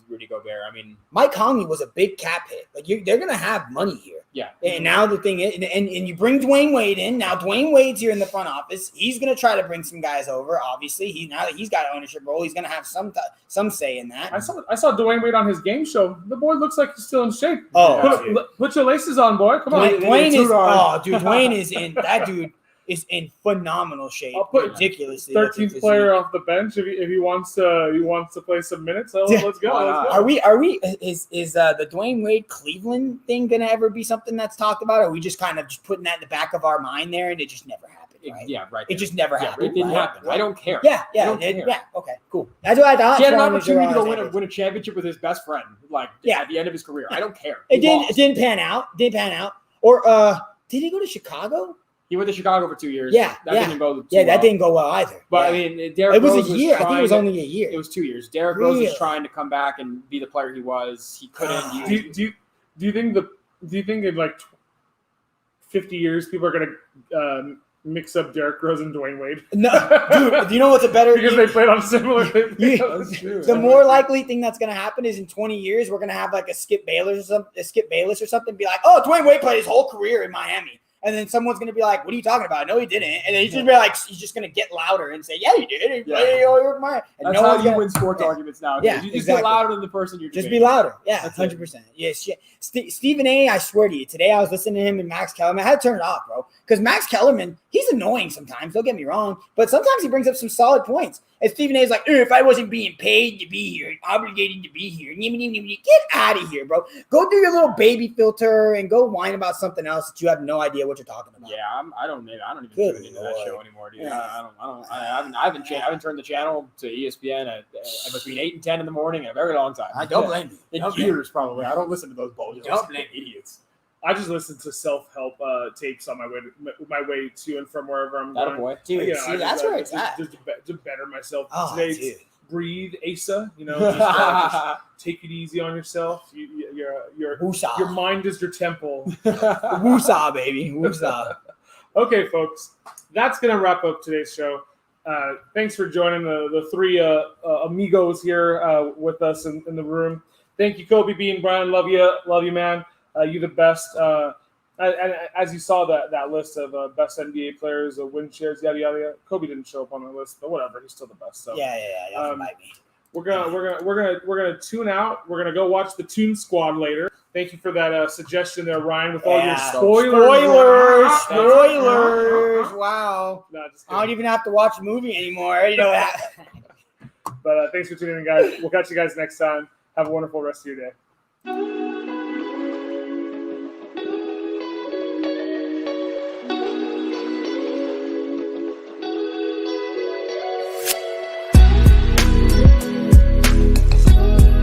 Rudy Gobert. I mean, Mike Conley was a big cap hit. Like, they're going to have money here. Yeah. And now the thing is, and you bring Dwayne Wade in. Now Dwayne Wade's here in the front office. He's going to try to bring some guys over. Obviously, now that he's got an ownership role, he's going to have some say in that. I saw Dwayne Wade on his game show. The boy looks like he's still in shape. Oh, put your laces on, boy. Come on. Dwayne is in. That dude is in phenomenal shape. I'll put ridiculously 13th player off the bench if he wants to play some minutes. So let's go. Are we? Is the Dwayne Wade Cleveland thing gonna ever be something that's talked about? Or are we just kind of just putting that in the back of our mind there, and it just never happened? Right? Right. It just never happened. It didn't happen. I don't care. Yeah. Okay, cool. That's what I thought. He had an opportunity to go win a championship with his best friend, at the end of his career. I don't care. It didn't pan out. Or did he go to Chicago? He went to Chicago for 2 years. That didn't go well either. But I mean, Derrick Rose was a year. I think it was only a year. It was 2 years. Derrick Rose was trying to come back and be the player he was. He couldn't. Do you think in like 50 years people are gonna mix up Derrick Rose and Dwayne Wade? No, dude. Do you know what's a better? Because they played on similar. The more likely thing that's gonna happen is in 20 years we're gonna have like a Skip Bayless or something. Be like, oh, Dwayne Wade played his whole career in Miami. And then someone's going to be like, what are you talking about? No, he didn't. And then he's going to be like, he's just going to get louder and say, yeah, he did. That's how you win sports arguments now. Yeah, you just get louder than the person you're just be louder. Yeah, 100%. Yes. Stephen A., I swear to you, today I was listening to him and Max Kellerman. I had to turn it off, bro. because Max Kellerman, he's annoying sometimes. Don't get me wrong, but sometimes he brings up some solid points. And Stephen A is like, if I wasn't being paid to be here, obligated to be here, get out of here, bro. Go do your little baby filter and go whine about something else that you have no idea what you're talking about. Yeah, I don't even tune into that show anymore, dude. Yeah. I haven't turned the channel to ESPN at between 8 and 10 in the morning in a very long time. I don't blame you. In years, probably. I don't listen to those bullies. Don't blame idiots. I just listen to self-help tapes on my way to and from wherever I'm going. Boy. Dude, see, that's where it's at. Just to better myself. Oh, Today, dude. Breathe, Asa. Just take it easy on yourself. Your mind is your temple. Woosah, baby. Woosah. Okay, folks, that's gonna wrap up today's show. Thanks for joining the three amigos here with us in the room. Thank you, Kobe Bean, Brian. Love you, man. You're the best. And as you saw that list of best NBA players, win shares, yada yada yada. Kobe didn't show up on the list, but whatever, he's still the best. So Yeah. we're gonna tune out. We're gonna go watch the Toon Squad later. Thank you for that suggestion there, Ryan, with all your spoilers. Wow. No, just I don't even have to watch a movie anymore. You know that. But thanks for tuning in, guys. We'll catch you guys next time. Have a wonderful rest of your day.